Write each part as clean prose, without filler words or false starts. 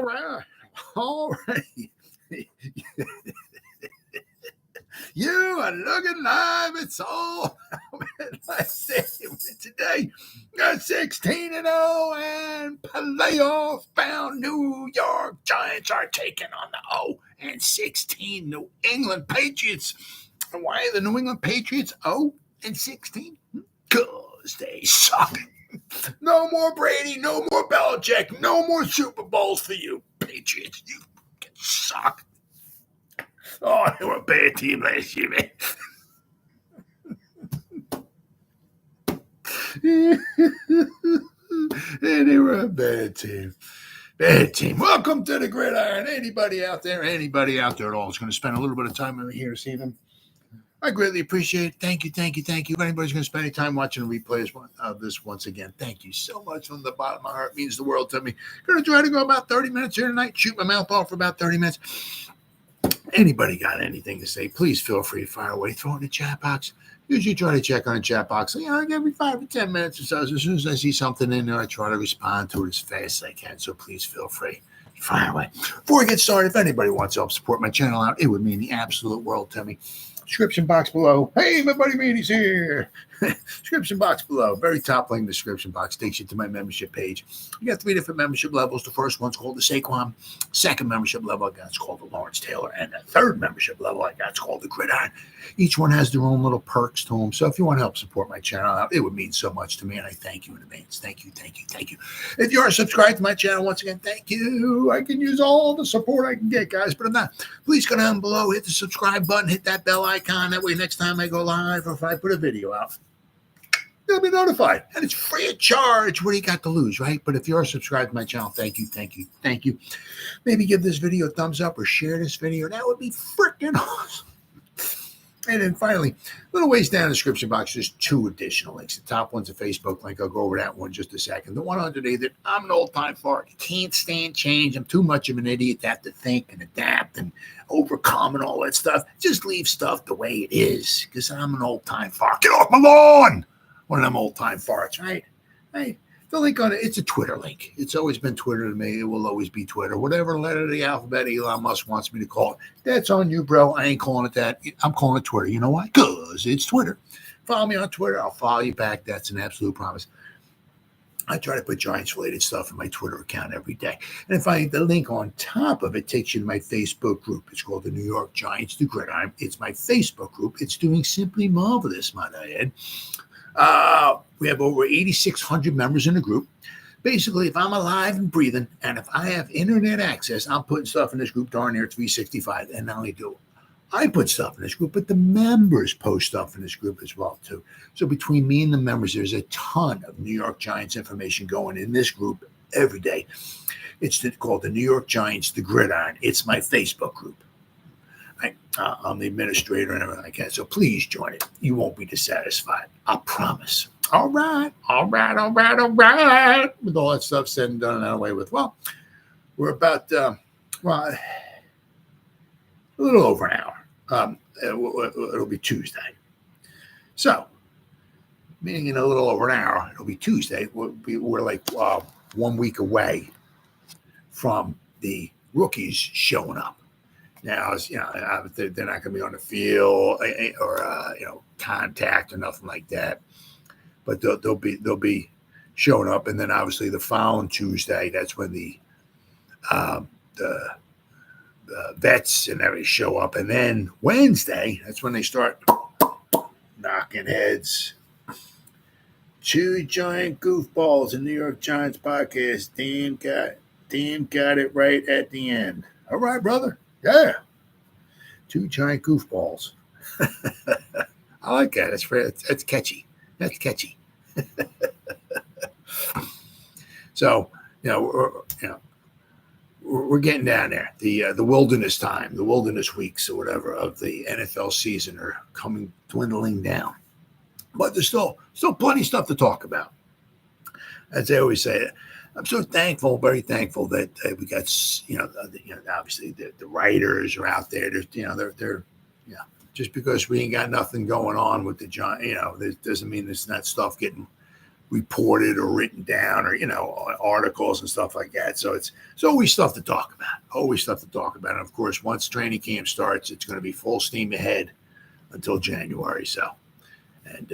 right. All right. You are looking live. It's all today. 16-0 and playoff bound New York Giants are taking on the 0-16 New England Patriots. And why are the New England Patriots 0-16? Because they suck. No more Brady, no more Belichick, no more Super Bowls for you, Patriots. You suck. Oh, they were a bad team last year, man. Yeah, they were a bad team. Bad team. Welcome to the Gridiron. Anybody out there at all is going to spend a little bit of time over here this evening. I greatly appreciate it. Thank you. If anybody's going to spend any time watching the replays of this once again, thank you so much from the bottom of my heart. It means the world to me. Going to try to go about 30 minutes here tonight. Shoot my mouth off for about 30 minutes. Anybody got anything to say, please feel free to fire away. Throw it in the chat box. Usually try to check on the chat box. Every 5 or 10 minutes or so. As soon as I see something in there, I try to respond to it as fast as I can. So please feel free. Fire away. Before we get started, if anybody wants to help support my channel out, it would mean the absolute world to me. Description box below. Hey, my buddy Meaty's here. Description box below. Very top link in the description box takes you to my membership page. You got 3 different membership levels. The first one's called the Saquon. Second membership level I got is called the Lawrence Taylor. And the third membership level I got is called the Gridiron. Each one has their own little perks to them. So if you want to help support my channel out, it would mean so much to me. And I thank you in advance. Thank you. If you are subscribed to my channel, once again, thank you. I can use all the support I can get, guys. But if not, please go down below, hit the subscribe button, hit that bell icon. That way next time I go live or if I put a video out, you'll be notified. And it's free of charge. What do you got to lose, right? But if you're subscribed to my channel, thank you. Maybe give this video a thumbs up or share this video. That would be freaking awesome. And then finally, a little ways down in the description box, there's 2 additional links. The top one's a Facebook link. I'll go over that one in just a second. The one underneath it, I'm an old-time fart. Can't stand change. I'm too much of an idiot to have to think and adapt and overcome and all that stuff. Just leave stuff the way it is because I'm an old-time fart. Get off my lawn! One of them old-time farts, right? The link on it, it's a Twitter link. It's always been Twitter to me. It will always be Twitter. Whatever letter of the alphabet Elon Musk wants me to call it, that's on you, bro. I ain't calling it that. I'm calling it Twitter. You know why? Because it's Twitter. Follow me on Twitter. I'll follow you back. That's an absolute promise. I try to put Giants-related stuff in my Twitter account every day. And if the link on top of it takes you to my Facebook group. It's called the New York Giants, the Gridiron. It's my Facebook group. It's doing simply marvelous, might I add. We have over 8,600 members in the group. Basically, if I'm alive and breathing, and if I have internet access, I'm putting stuff in this group darn near 365. And not only do I put stuff in this group, but the members post stuff in this group as well, too. So between me and the members, there's a ton of New York Giants information going in this group every day. It's called the New York Giants, the Gridiron. It's my Facebook group. I'm the administrator and everything like that. So please join it. You won't be dissatisfied. I promise. All right. With all that stuff said and done and out of the way with, well, we're about, a little over an hour. It'll be Tuesday. So, meaning in a little over an hour, it'll be Tuesday. We're like 1 week away from the rookies showing up. Now, they're not going to be on the field or contact or nothing like that, but they'll be showing up. And then obviously the following Tuesday, that's when the vets and everything show up. And then Wednesday, that's when they start knocking heads. 2 giant goofballs in New York Giants podcast. Damn got it right at the end. All right, brother. Yeah. 2 giant goofballs. I like that. That's catchy. That's catchy. So, we're getting down there. The wilderness time, the wilderness weeks or whatever of the NFL season are dwindling down. But there's still plenty of stuff to talk about. As I always say, I'm so thankful, very thankful that we got, obviously the writers are out there. They're just because we ain't got nothing going on with the Giants, that doesn't mean there's not stuff getting reported or written down, or articles and stuff like that. So it's always stuff to talk about. Always stuff to talk about. And of course, once training camp starts, it's going to be full steam ahead until January. So, and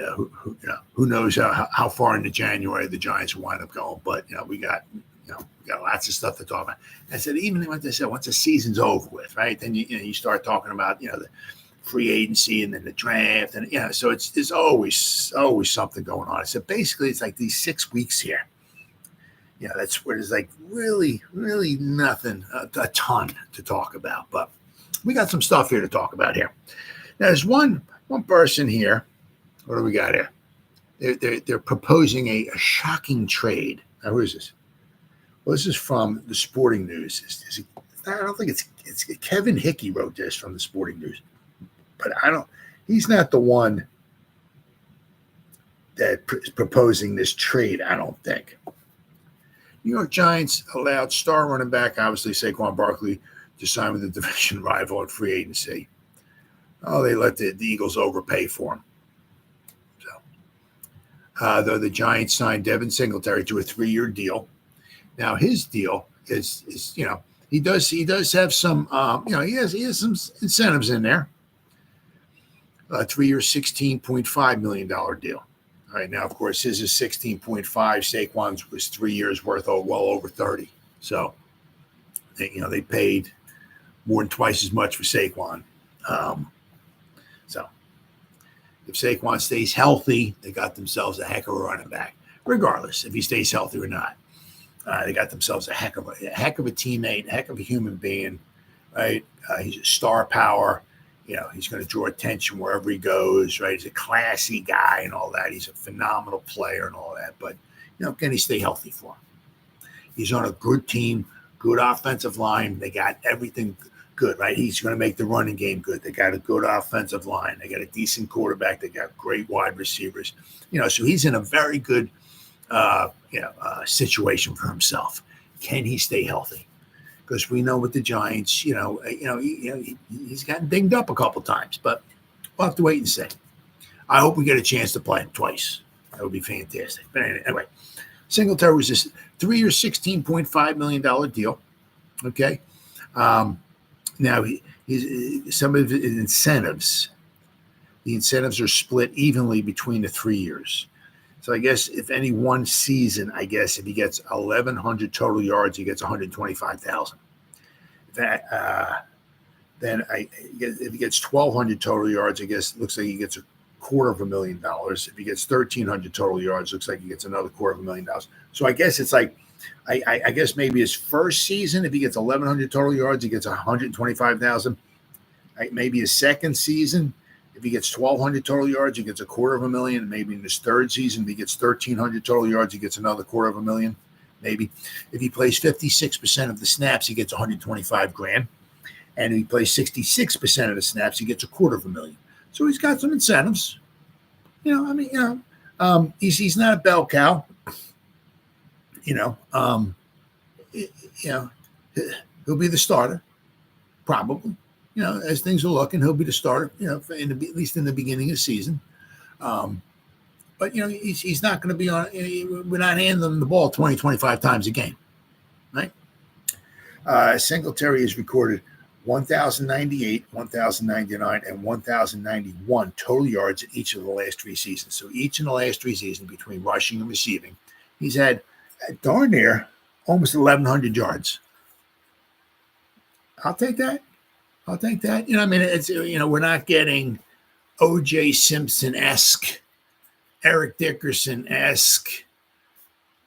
who knows how far into January the Giants will wind up going? But we got lots of stuff to talk about. And I said, even like I said, once the season's over with, right? Then you start talking about the free agency and then the draft, and so there's always something going on. So basically, it's like these 6 weeks here. That's where there's like really nothing, a ton to talk about. But we got some stuff here to talk about here. Now, there's one person here. What do we got here? They're proposing a shocking trade. Now, who is this? Well, this is from the Sporting News. I don't think it's Kevin Hickey wrote this from the Sporting News, but he's not the one that is proposing this trade, I don't think. New York Giants allowed star running back, obviously Saquon Barkley, to sign with the division rival at free agency. Oh, they let the Eagles overpay for him. So, though the Giants signed Devin Singletary to a 3-year deal. Now his deal is he does have some he has some incentives in there. A 3-year, $16.5 million deal. All right, now of course his is 16.5. Saquon's was 3 years worth of well over 30. So they paid more than twice as much for Saquon. So if Saquon stays healthy, they got themselves a heck of a running back. Regardless if he stays healthy or not, they got themselves a heck of a teammate, a heck of a human being. Right? He's a star power. He's going to draw attention wherever he goes, right? He's a classy guy and all that. He's a phenomenal player and all that. But, can he stay healthy for him? He's on a good team, good offensive line. They got everything good, right? He's going to make the running game good. They got a good offensive line. They got a decent quarterback. They got great wide receivers. So he's in a very good, situation for himself. Can he stay healthy? Because we know with the Giants, he's gotten dinged up a couple times, but we'll have to wait and see. I hope we get a chance to play him twice. That would be fantastic. But anyway, Singletary was this 3-year, $16.5 million deal. Okay. Now, some of his incentives, the incentives are split evenly between the 3 years. So I guess if any one season, if he gets 1,100 total yards, he gets $125,000. Then if he gets 1,200 total yards, I guess it looks like he gets $250,000. If he gets 1,300 total yards, looks like he gets another $250,000. So I guess it's like, I guess maybe his first season, if he gets 1,100 total yards, he gets $125,000. Maybe his second season, if he gets 1,200 total yards, he gets $250,000. Maybe in his third season, if he gets 1,300 total yards, he gets another $250,000. Maybe if he plays 56% of the snaps, he gets $125,000. And if he plays 66% of the snaps, he gets $250,000. So he's got some incentives. He's not a bell cow. He'll be the starter, probably. As things are looking, he'll be the starter. At least in the beginning of the season. But he's not going to be on. We're not handing him the ball 20, 25 times a game, right? Singletary has recorded 1,098, 1,099, and 1,091 total yards in each of the last 3 seasons. So each in the last 3 seasons, between rushing and receiving, he's had darn near almost 1,100 yards. I'll take that. It's we're not getting O.J. Simpson-esque, Eric Dickerson-esque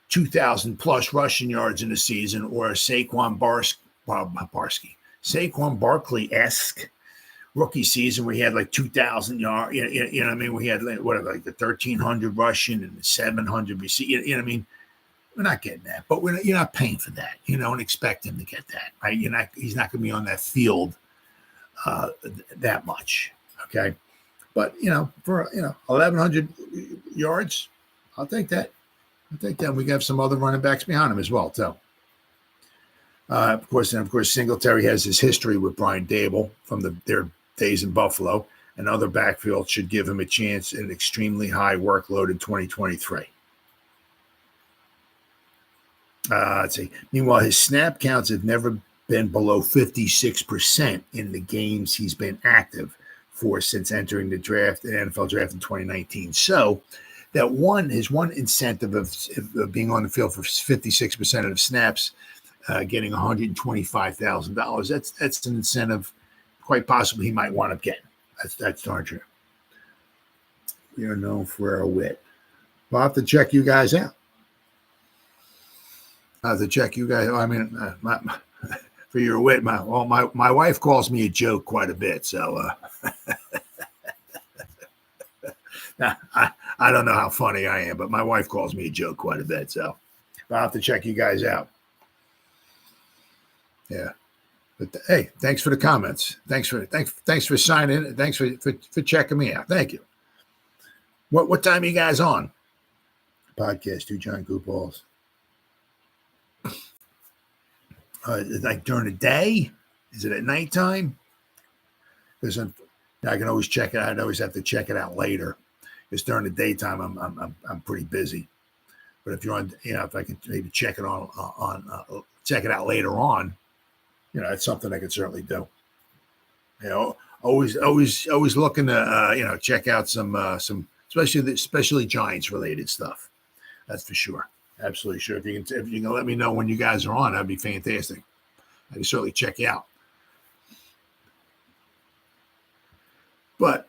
2,000 plus rushing yards in a season, or a Saquon Barkley-esque rookie season where he had like 2,000 yards. We had like the 1,300 rushing and 700 receiving. We're not getting that, but you're not paying for that. You don't expect him to get that, right? He's not going to be on that field that much, okay? But for 1,100 yards, I'll take that. We have some other running backs behind him as well, too. Of course, Singletary has his history with Brian Dable from their days in Buffalo, and other backfield should give him a chance in an extremely high workload in 2023. Let's see. Meanwhile, his snap counts have never been below 56% in the games he's been active for since entering the NFL draft in 2019. So that his one incentive of being on the field for 56% of the snaps, getting $125,000. That's an incentive quite possibly he might want to get. That's darn true. We are known for our wit. We'll have to check you guys out. I'll have to check you guys. I mean, for your wit, my wife calls me a joke quite a bit. So I don't know how funny I am, but my wife calls me a joke quite a bit. So I'll have to check you guys out. Yeah. But hey, thanks for the comments. Thanks for signing. Thanks for checking me out. Thank you. What time are you guys on? Podcast, Two Giant Goop Balls. Like during the day? Is it at nighttime? Because I can always check it out. I'd always have to check it out later. Because during the daytime, I'm pretty busy. But if you're on, if I can maybe check it check it out later on, it's something I could certainly do. Always looking to check out some especially Giants related stuff. That's for sure. Absolutely sure. If you can let me know when you guys are on, that'd be fantastic. I can certainly check you out. But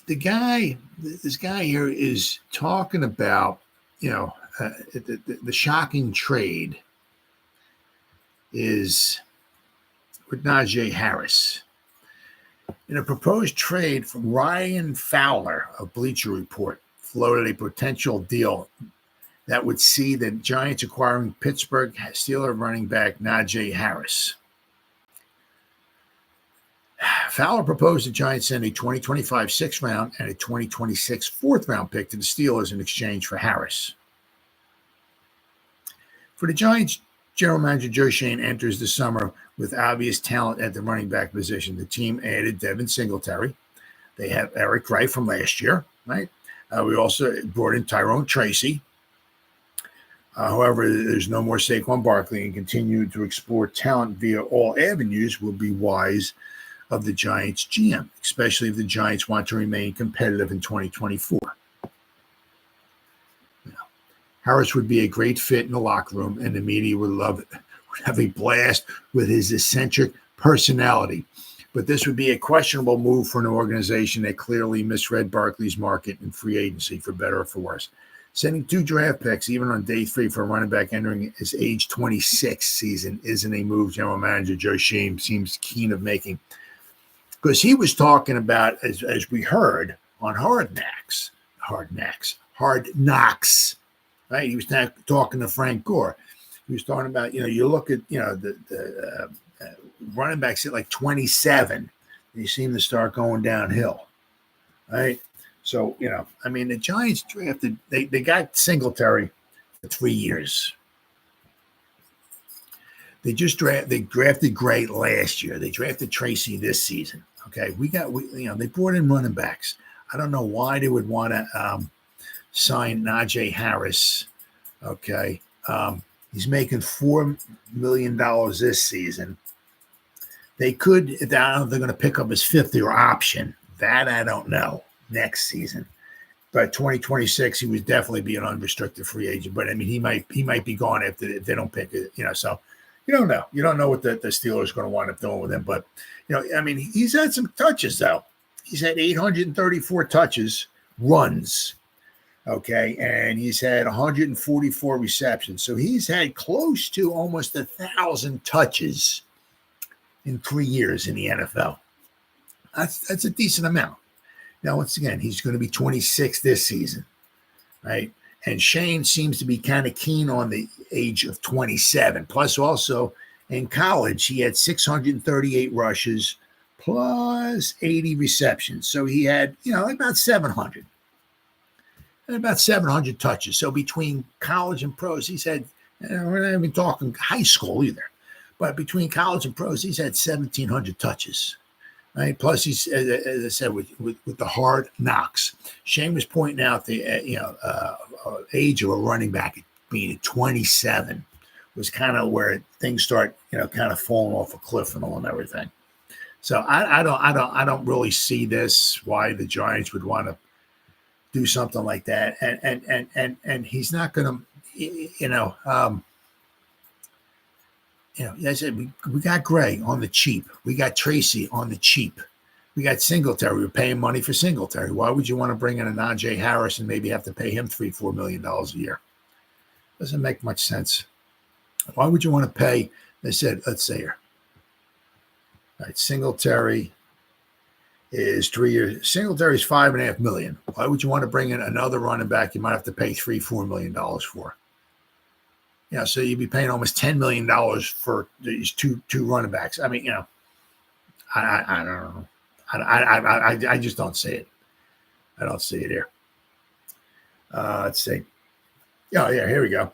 this guy here is talking about, the shocking trade is with Najee Harris. In a proposed trade from Ryan Fowler of Bleacher Report, floated a potential deal that would see the Giants acquiring Pittsburgh Steelers running back Najee Harris. Fowler proposed the Giants send a 2025 sixth round and a 2026 fourth round pick to the Steelers in exchange for Harris. For the Giants, General Manager Joe Schoen enters the summer with obvious talent at the running back position. The team added Devin Singletary. They have Eric Wright from last year, right? We also brought in Tyrone Tracy. However, there's no more Saquon Barkley, and continue to explore talent via all avenues will be wise of the Giants GM, especially if the Giants want to remain competitive in 2024. Harris would be a great fit in the locker room, and the media would have a blast with his eccentric personality. But this would be a questionable move for an organization that clearly misread Barkley's market and free agency, for better or for worse. Sending 2 draft picks, even on day 3, for a running back entering his age 26 season isn't a move General Manager Joe Schoen seems keen of making. Because he was talking about, as we heard, on Hard Knocks, right? He was talking to Frank Gore. He was talking about, you look at, the running backs at like 27, they seem to start going downhill, right? So, the Giants drafted, they got Singletary for 3 years. They drafted Gray last year. They drafted Tracy this season. Okay, they brought in running backs. I don't know why they would want to sign Najee Harris. Okay, he's making $4 million this season. They could. I don't know if they're going to pick up his 5th-year option. That I don't know. Next season, but 2026 he would definitely be an unrestricted free agent. But he might be gone if they don't pick it. So you don't know. You don't know what the Steelers are going to wind up doing with him. But he's had some touches though. He's had 834 touches, runs. Okay, and he's had 144 receptions. So he's had close to almost 1,000 touches in 3 years in the NFL. That's a decent amount. Now, once again, he's going to be 26 this season, right? And Shane seems to be kind of keen on the age of 27. Plus, also in college, he had 638 rushes plus 80 receptions. So he had, about 700. And about 700 touches. So between college and pros, he's had, we're not even talking high school either, but between college and pros, he's had 1,700 touches. Right. Plus, he's, as I said, with the hard knocks. Shane was pointing out the age of a running back being at 27, was kind of where things start, kind of falling off a cliff and all and everything. So I don't really see this, why the Giants would want to do something like that. And he's not going to, I said, we got Gray on the cheap. We got Tracy on the cheap. We got Singletary. We're paying money for Singletary. Why would you want to bring in a Najee Harris and maybe have to pay him $3-4 million a year? Doesn't make much sense. Why would you want to pay? They said, let's say here. All right, Singletary is 3 years. Singletary is $5.5 million. Why would you want to bring in another running back you might have to pay $3-4 million for? So you'd be paying almost $10 million for these two running backs. I mean, I don't know. I just don't see it. I don't see it here. Let's see. Oh, yeah, here we go.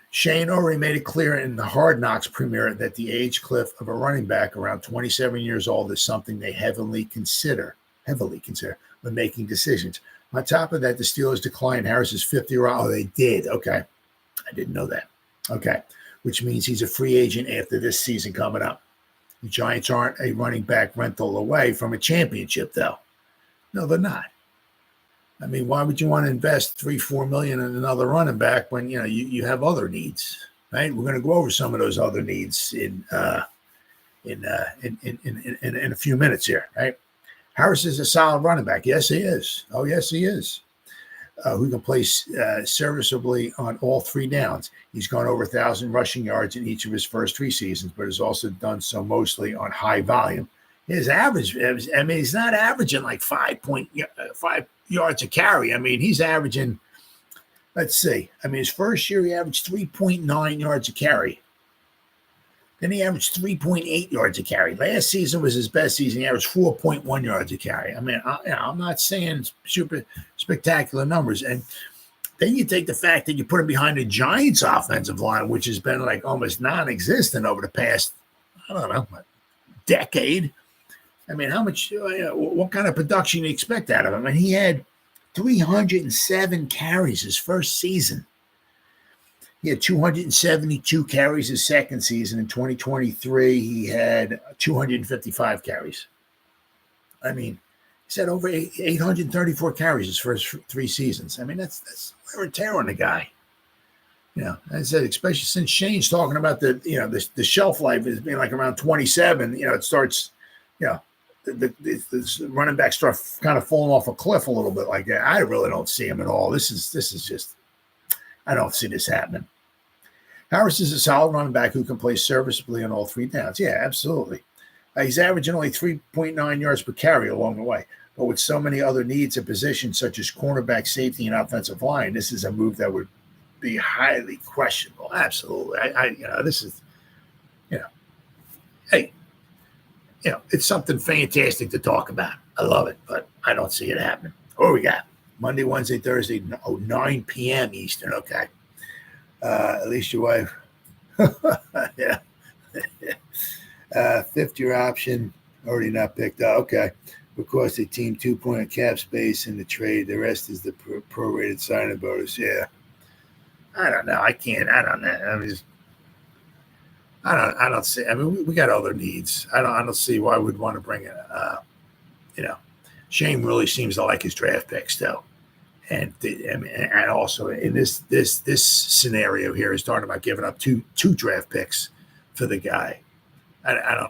Shane already made it clear in the Hard Knocks premiere that the age cliff of a running back around 27 years old is something they heavily consider when making decisions. On top of that, the Steelers declined Harris's 50-year. Oh, they did. Okay. I didn't know that. Okay. Which means he's a free agent after this season coming up. The Giants aren't a running back rental away from a championship, though. No, they're not. I mean, why would you want to invest $3-4 million in another running back when you have other needs, right? We're going to go over some of those other needs in a few minutes here, right? Harris is a solid running back. Yes, he is. Oh, yes, he is. Who can play serviceably on all three downs. He's gone over 1,000 rushing yards in each of his first 3 seasons, but has also done so mostly on high volume. His average, I mean, he's not averaging like 5 yards a carry. I mean, he's averaging, let's see. I mean, his first year, he averaged 3.9 yards a carry. Then he averaged 3.8 yards a carry. Last season was his best season. He averaged 4.1 yards a carry. I mean, I'm not saying super spectacular numbers. And then you take the fact that you put him behind the Giants' offensive line, which has been like almost non-existent over the past, I don't know, decade. I mean, how much, what kind of production do you expect out of him? I mean, he had 307 carries his first season. He had 272 carries his second season. In 2023, he had 255 carries. I mean, he's had over 834 carries his first 3 seasons. I mean, that's wear and tear on the guy. As I said, especially since Shane's talking about the shelf life is being like around 27. It starts, the running backs start kind of falling off a cliff a little bit like that. I really don't see him at all. This is just, I don't see this happening. Harris is a solid running back who can play serviceably on all 3 downs. Yeah, absolutely. He's averaging only 3.9 yards per carry along the way. But with so many other needs at positions such as cornerback, safety, and offensive line, this is a move that would be highly questionable. Absolutely. This is, hey, it's something fantastic to talk about. I love it, but I don't see it happening. What do we got? Monday, Wednesday, Thursday, 9 p.m. Eastern. Okay. At least your wife. Yeah. 5th-year option, already not picked up. Okay. Because the team 2-point cap space in the trade. The rest is the prorated signing bonus. Yeah. I don't know. I don't know. I don't see. I mean, we got other needs. I don't see why we'd want to bring in. Shane really seems to like his draft picks, though, and also in this scenario here is talking about giving up two draft picks for the guy. I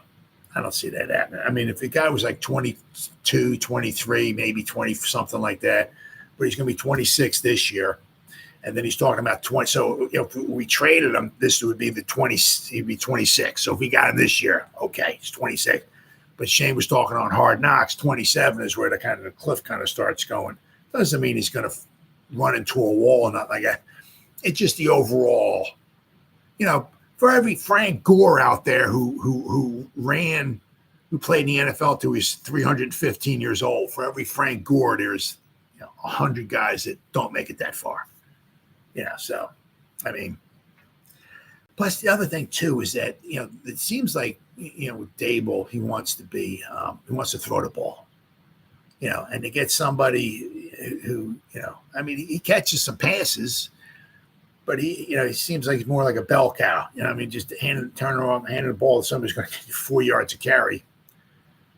don't see that happening. I mean, if the guy was like 22, 23, maybe 20, something like that, but he's going to be 26 this year. And then he's talking about 20. So if we traded him, this would be the 20. He'd be 26. So if we got him this year, okay, he's 26. But Shane was talking on Hard Knocks. 27 is where the cliff kind of starts going. Doesn't mean he's going to run into a wall or nothing like that. It's just the overall, for every Frank Gore out there who played in the NFL till he's 315 years old. For every Frank Gore, there's 100 guys that don't make it that far. So, I mean, plus the other thing too is that, it seems like, with Dable, he wants to throw the ball, and to get somebody who, I mean, he catches some passes, but he seems like he's more like a bell cow. Just handing the ball to somebody's going to get you 4 yards of carry.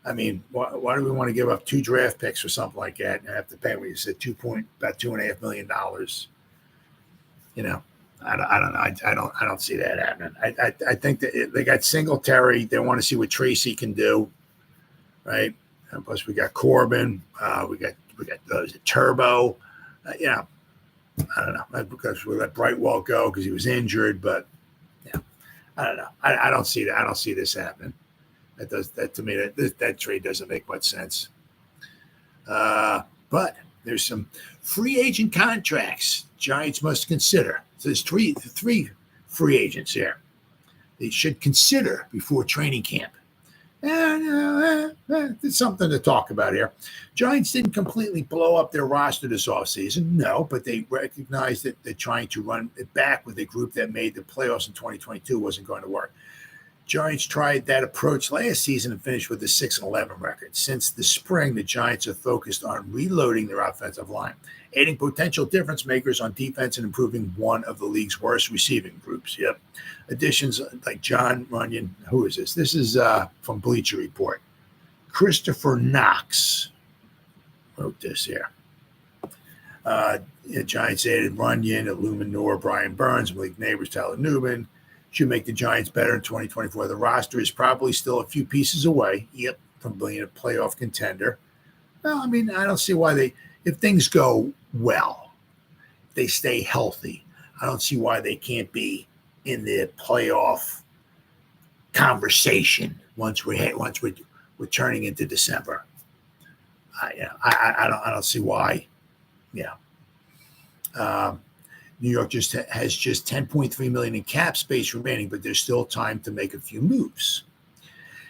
Why do we want to give up 2 draft picks or something like that and have to pay, what you said, about $2.5 million? I don't know. I don't see that happening. I think that they got Singletary. They want to see what Tracy can do, right? And plus, we got Corbin. We got Turbo. I don't know, because we let Brightwell go because he was injured. But I don't know. I don't see that. I don't see this happening. That to me, that trade doesn't make much sense. But there's some free agent contracts Giants must consider. So there's three free agents here they should consider before training camp. There's something to talk about here. Giants didn't completely blow up their roster this offseason, no, but they recognized that they're trying to run it back with a group that made the playoffs in 2022 wasn't going to work. Giants tried that approach last season and finished with a 6-11 record. Since the spring, the Giants have focused on reloading their offensive line, adding potential difference makers on defense and improving one of the league's worst receiving groups. Yep. Additions like John Runyon. Who is this? This is from Bleacher Report. Christopher Knox wrote this here. Giants added Runyon, Illuminor, Brian Burns, Malik Neighbors, Tyler Newman. Should make the Giants better in 2024. The roster is probably still a few pieces away, from being a playoff contender. Well, I don't see why if things go well, if they stay healthy, I don't see why they can't be in the playoff conversation once we're turning into December. I don't see why. New York has just $10.3 million in cap space remaining, but there's still time to make a few moves.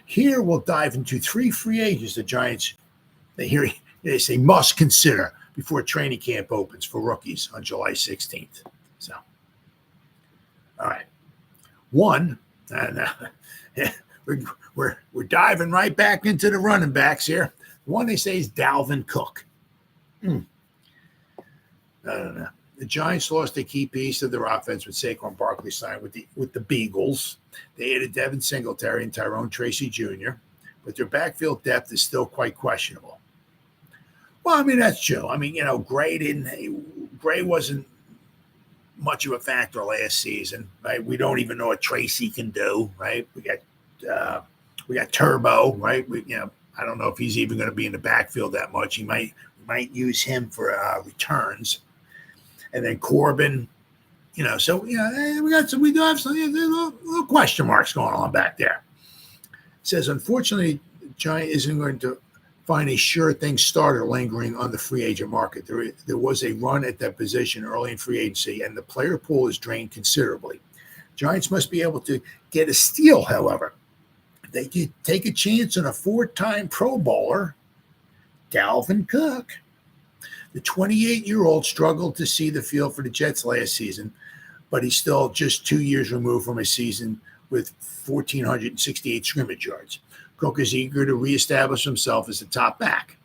Here we'll dive into 3 free agents the Giants they say must consider before training camp opens for rookies on July 16th. So, all right, one, we're diving right back into the running backs here. One they say is Dalvin Cook. I don't know. The Giants lost a key piece of their offense with Saquon Barkley signed with the Beagles. They added Devin Singletary and Tyrone Tracy Jr., but their backfield depth is still quite questionable. Well, that's true. Gray wasn't much of a factor last season, right? We don't even know what Tracy can do, right? We got Turbo, right? I don't know if he's even going to be in the backfield that much. We might use him for returns. And then Corbin, we do have some little question marks going on back there. It says, unfortunately, Giant isn't going to find a sure thing starter lingering on the free agent market. There was a run at that position early in free agency, and the player pool is drained considerably. Giants must be able to get a steal, however. They could take a chance on a 4-time Pro Bowler, Dalvin Cook. The 28-year-old struggled to see the field for the Jets last season, but he's still just 2 years removed from a season with 1,468 scrimmage yards. Cook is eager to reestablish himself as a top back.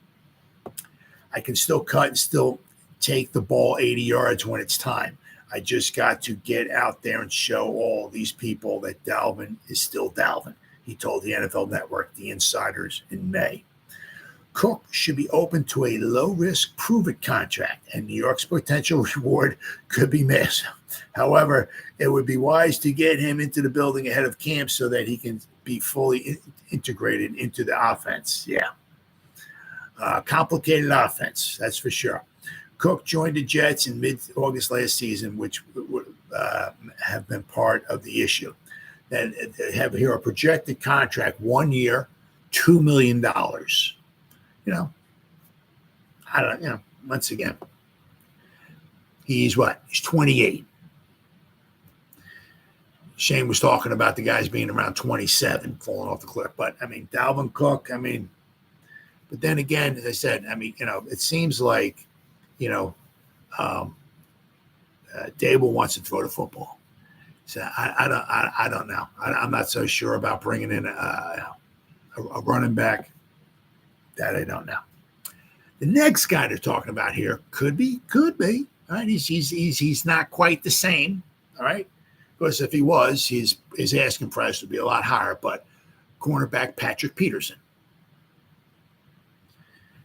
I can still cut and still take the ball 80 yards when it's time. I just got to get out there and show all these people that Dalvin is still Dalvin, he told the NFL Network, The Insiders, in May. Cook should be open to a low-risk prove-it contract, and New York's potential reward could be massive. However, it would be wise to get him into the building ahead of camp so that he can be fully integrated into the offense. Complicated offense, that's for sure. Cook joined the Jets in mid-August last season, which would have been part of the issue. Then they have here a projected contract, 1 year, $2 million. Once again, he's what? He's 28. Shane was talking about the guys being around 27, falling off the cliff. But, Dalvin Cook, but then again, as I said, it seems like, Dable wants to throw the football. So I don't know. I'm not so sure about bringing in a running back. That I don't know. The next guy they're talking about here could be. All right, he's not quite the same. All right, because if he was, his asking price would be a lot higher. But cornerback Patrick Peterson.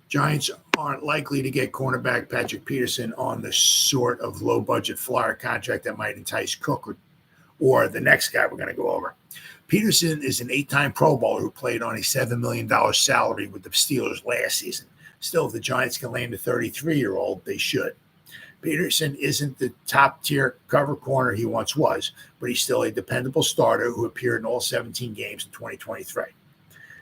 Giants aren't likely to get cornerback Patrick Peterson on the sort of low-budget flyer contract that might entice Cook or the next guy we're going to go over. Peterson is an 8-time Pro Bowler who played on a $7 million salary with the Steelers last season. Still, if the Giants can land a 33-year-old, they should. Peterson isn't the top-tier cover corner he once was, but he's still a dependable starter who appeared in all 17 games in 2023.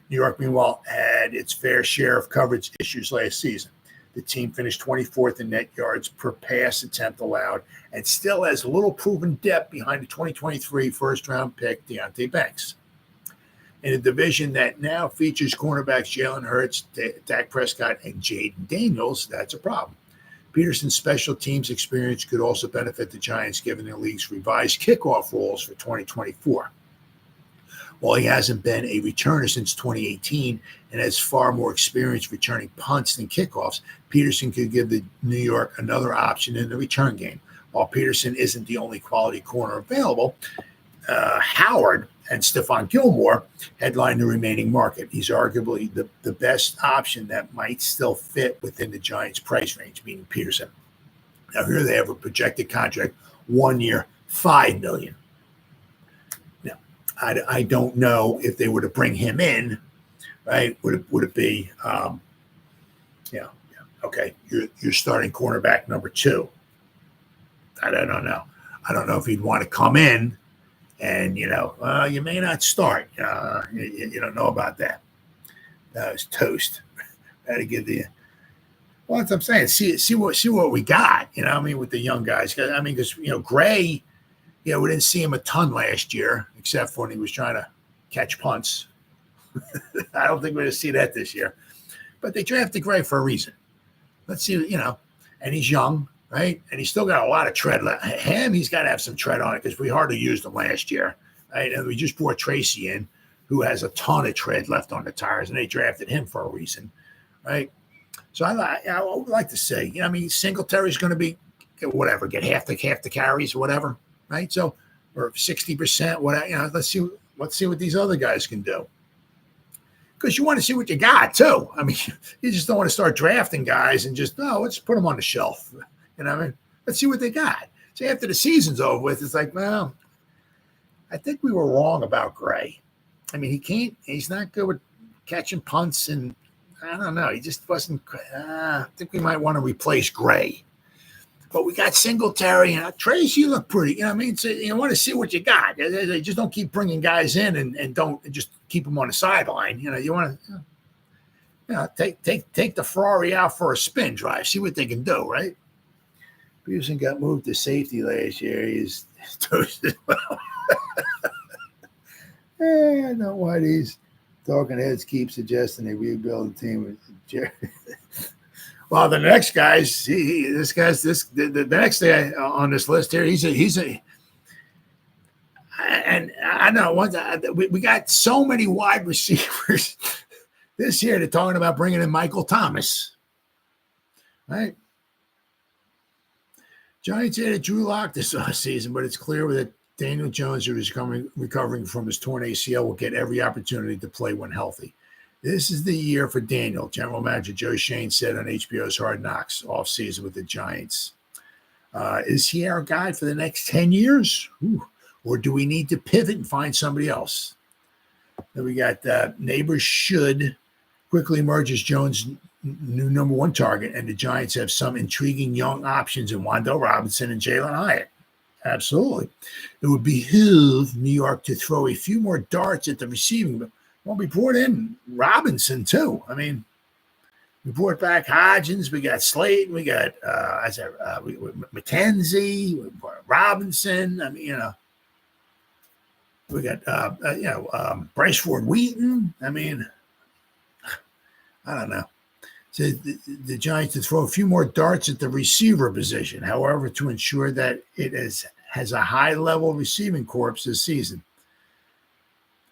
New York, meanwhile, had its fair share of coverage issues last season. The team finished 24th in net yards per pass attempt allowed and still has little proven depth behind the 2023 first-round pick Deonte Banks. In a division that now features cornerbacks Jalen Hurts, Dak Prescott, and Jaden Daniels, that's a problem. Peterson's special teams experience could also benefit the Giants given the league's revised kickoff rules for 2024. While he hasn't been a returner since 2018 and has far more experience returning punts than kickoffs, Peterson could give the New York another option in the return game. While Peterson isn't the only quality corner available, Howard and Stephon Gilmore headline the remaining market. He's arguably the best option that might still fit within the Giants' price range, meaning Peterson. Now here they have a projected contract, 1 year, $5 million. I don't know if they were to bring him in, right? Would it be, okay, you're starting cornerback number 2. I don't know. I don't know if he'd want to come in and, you may not start. You don't know about that. That was toast. I had to give the, well, that's what I'm saying. See what we got, with the young guys. Because, Gray, we didn't see him a ton last year, except for when he was trying to catch punts. I don't think we're going to see that this year. But they drafted Gray for a reason. Let's see, and he's young, right? And he's still got a lot of tread left. He's got to have some tread on it because we hardly used him last year, right? And we just brought Tracy in, who has a ton of tread left on the tires, and they drafted him for a reason, right? So I would like to say, Singletary's going to be whatever, get half the carries or whatever. Right, so or 60%, whatever. Let's see what these other guys can do. Because you want to see what you got too. You just don't want to start drafting guys and just let's put them on the shelf. Let's see what they got. So after the season's over with, it's like, well, I think we were wrong about Gray. He's not good with catching punts, and I don't know. He just wasn't. I think we might want to replace Gray. But we got Singletary and Tracy. You look pretty. So you want to see what you got. They just don't keep bringing guys in and don't just keep them on the sideline. You want to take the Ferrari out for a spin drive. See what they can do, right? Peterson got moved to safety last year. He's toasted well. I know why these talking heads keep suggesting they rebuild the team with Jerry. Well, the next guy's the next guy on this list here. And I know we got so many wide receivers this year. They're talking about bringing in Michael Thomas, right? Giants added Drew Lock this season, but it's clear that Daniel Jones, who is recovering from his torn ACL, will get every opportunity to play when healthy. This is the year for Daniel, General Manager Joe Shane said on HBO's Hard Knocks offseason with the Giants. Is he our guy for the next 10 years? Or do we need to pivot and find somebody else? Then we got Neighbors should quickly emerge as Jones' new number 1 target, and the Giants have some intriguing young options in Wan'Dale Robinson and Jalen Hyatt. Absolutely. It would behoove New York to throw a few more darts at the receiving. Well, we brought in Robinson, too. We brought back Hodgins. We got Slayton. We got McKenzie. We brought Robinson. We got, Bryce Ford Wheaton. I don't know. So the Giants to throw a few more darts at the receiver position, however, to ensure that it has a high-level receiving corps this season.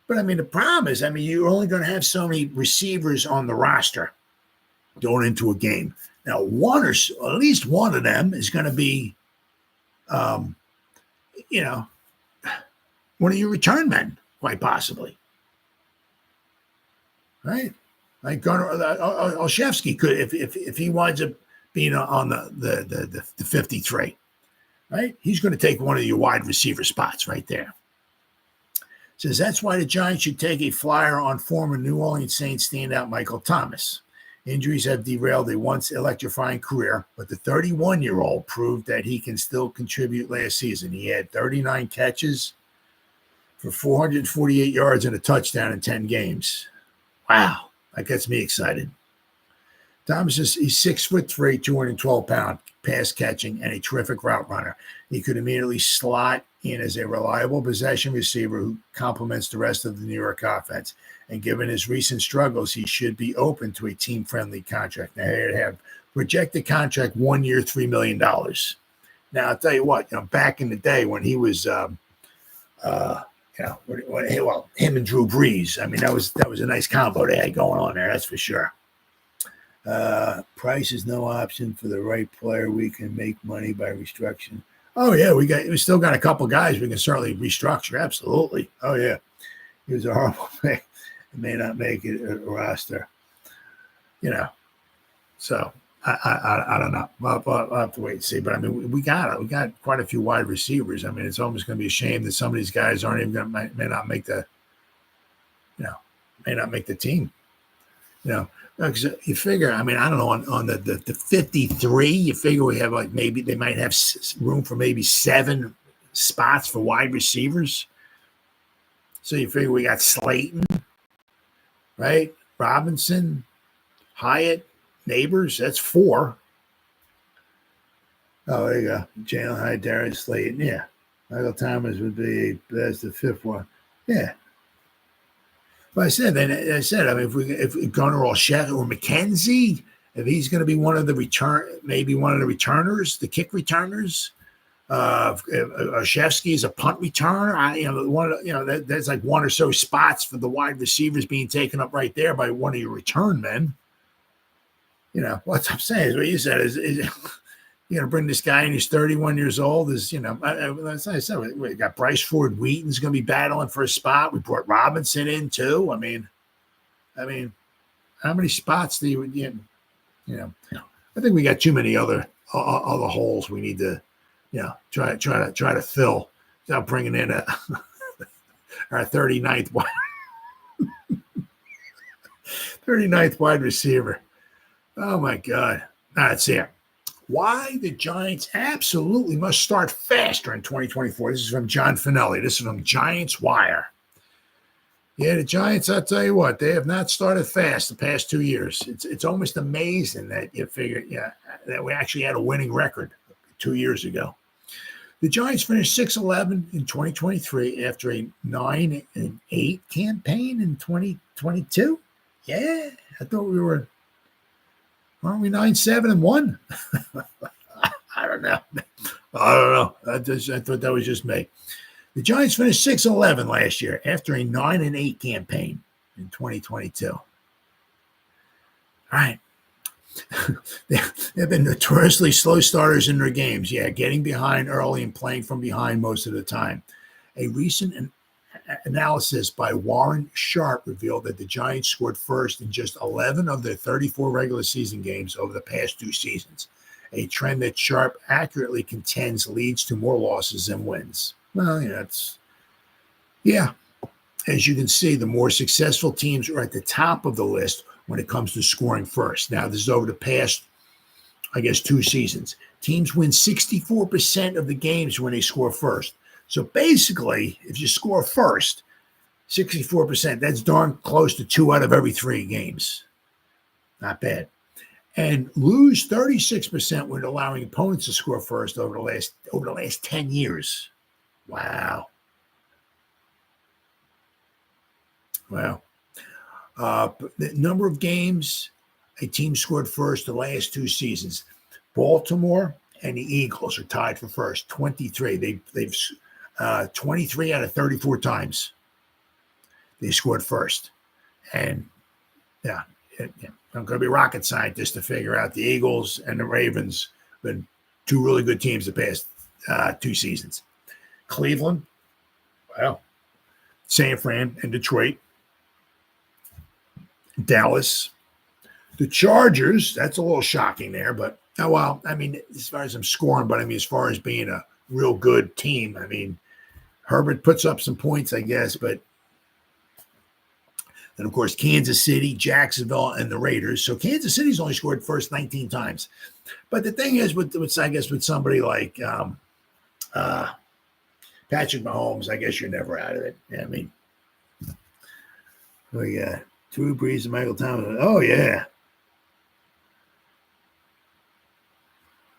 But, the problem is, you're only going to have so many receivers on the roster going into a game. Now, at least one of them is going to be, you know, one of your return men, quite possibly. Right? Like Olszewski could, if he winds up being on the 53, right? He's going to take one of your wide receiver spots right there. Says that's why the Giants should take a flyer on former New Orleans Saints standout Michael Thomas. Injuries have derailed a once electrifying career, but the 31-year-old proved that he can still contribute last season. He had 39 catches for 448 yards and a touchdown in 10 games. Wow, that gets me excited. Thomas he's 6'3", 212-pound, pass catching, and a terrific route runner. He could immediately slot in as a reliable possession receiver who complements the rest of the New York offense. And given his recent struggles, he should be open to a team-friendly contract. Now, here you have projected contract 1 year, $3 million. Now, I'll tell you what, back in the day when he was, him and Drew Brees, I mean, that was a nice combo they had going on there, that's for sure. Price is no option for the right player. We can make money by restructuring. Oh yeah, we still got a couple guys we can certainly restructure. Absolutely. Oh yeah, he was a horrible pick. He may not make it a roster. So I don't know. I'll have to wait and see. But I mean, we got quite a few wide receivers. I mean, it's almost going to be a shame that some of these guys aren't even going to may not make the team. Because you figure, I mean, I don't know, on the 53, you figure we have maybe they might have room for maybe 7 spots for wide receivers. So you figure we got Slayton, right? Robinson, Hyatt, Neighbors, that's 4. Oh, there you go. Jalen Hyatt, Darius Slayton, yeah. Michael Thomas would be that's the 5th one. Yeah. But I said, I mean, if Gunnar or McKenzie, if he's going to be one of the returners, the kick returners, Olszewski is a punt returner. There's like 1 or so spots for the wide receivers being taken up right there by one of your return men. What I'm saying is what you said is you're going to bring this guy in who's 31 years old. As I said, we got Bryce Ford Wheaton's going to be battling for a spot. We brought Robinson in too. I mean, how many spots do you get? I think we got too many other holes we need to, try to fill without bringing in our 39th wide receiver. Oh my God. That's it. Why the Giants absolutely must start faster in 2024. This is from John Finelli. This is from Giants Wire. Yeah, the Giants, I'll tell you what, they have not started fast the past 2 years. It's almost amazing that you figure, that we actually had a winning record 2 years ago. The Giants finished 6-11 in 2023 after a 9-8 campaign in 2022. Yeah, I thought weren't we 9-7-1? I don't know. I thought that was just me. The Giants finished 6-11 last year after a 9-8 campaign in 2022. All right. They've been notoriously slow starters in their games. Yeah, getting behind early and playing from behind most of the time. A recent analysis by Warren Sharp revealed that the Giants scored first in just 11 of their 34 regular season games over the past 2 seasons, a trend that Sharp accurately contends leads to more losses than wins. Well, as you can see, the more successful teams are at the top of the list when it comes to scoring first. Now, this is over the past, 2 seasons. Teams win 64% of the games when they score first. So basically, if you score first, 64%, that's darn close to 2 out of every 3 games. Not bad. And lose 36% when allowing opponents to score first over the last 10 years. Wow. The number of games a team scored first the last 2 seasons. Baltimore and the Eagles are tied for first, 23. They've 23 out of 34 times they scored first. And I'm going to be rocket scientist to figure out the Eagles and the Ravens been two really good teams the past 2 seasons. Cleveland, well, San Fran and Detroit, Dallas, the Chargers. That's a little shocking there, but as far as I'm scoring, but as far as being a real good team, Herbert puts up some points, I guess, but then of course Kansas City, Jacksonville, and the Raiders. So Kansas City's only scored first 19 times, but the thing is, with somebody like Patrick Mahomes, I guess you're never out of it. We got Drew Brees and Michael Thomas. Oh yeah.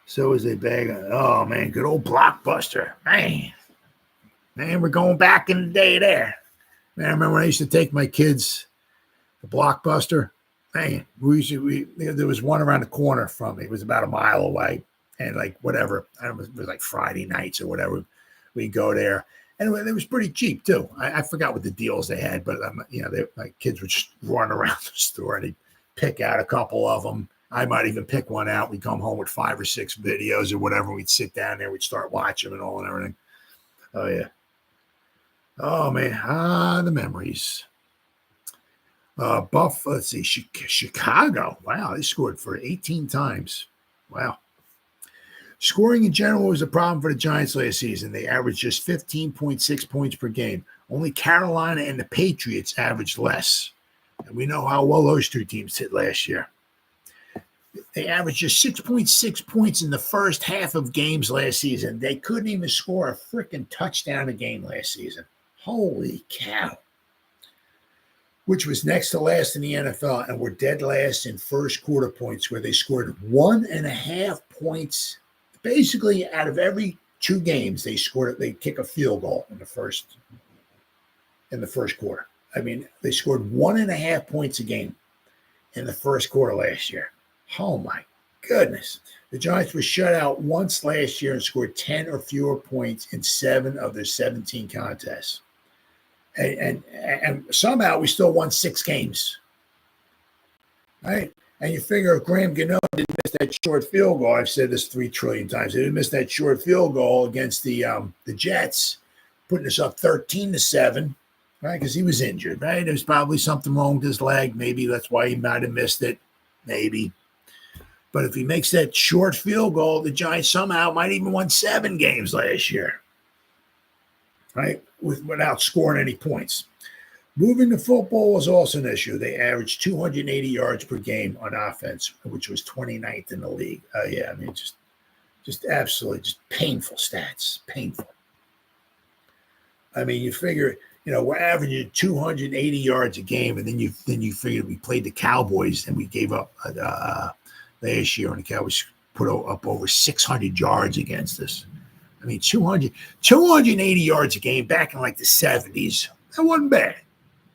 So is a bag of, oh man, good old Blockbuster. Man, we're going back in the day there. Man, I remember when I used to take my kids to Blockbuster. Man, there was one around the corner from me. It was about a mile away. And like whatever, I don't know, it was like Friday nights or whatever. We'd go there. And it was pretty cheap too. I forgot what the deals they had, but my kids would just run around the store and they'd pick out a couple of them. I might even pick one out. We'd come home with 5 or 6 videos or whatever. We'd sit down there. We'd start watching them and all and everything. Oh, yeah. Oh, man. The memories. Let's see. Chicago. Wow. They scored for 18 times. Wow. Scoring in general was a problem for the Giants last season. They averaged just 15.6 points per game. Only Carolina and the Patriots averaged less. And we know how well those 2 teams hit last year. They averaged just 6.6 points in the first half of games last season. They couldn't even score a freaking touchdown a game last season. Holy cow. Which was next to last in the NFL, and were dead last in first quarter points, where they scored 1.5 points. Basically, out of every 2 games, they kick a field goal in the first quarter. They scored 1.5 points a game in the first quarter last year. Oh, my goodness. The Giants were shut out once last year and scored 10 or fewer points in 7 of their 17 contests. And somehow we still won 6 games. Right? And you figure if Graham Gano didn't miss that short field goal, I've said this 3 trillion times, they didn't miss that short field goal against the Jets, putting us up 13-7, right? Because he was injured, right? There's probably something wrong with his leg. Maybe that's why he might have missed it. Maybe. But if he makes that short field goal, the Giants somehow might even won 7 games last year, right? Without scoring any points. Moving the football was also an issue. They averaged 280 yards per game on offense, which was 29th in the league. Just absolutely just painful stats. Painful. You figure, we're averaging 280 yards a game, and then you figure we played the Cowboys and we gave up last year, and the Cowboys put up over 600 yards against us. 280 yards a game back in like the 70s. That wasn't bad.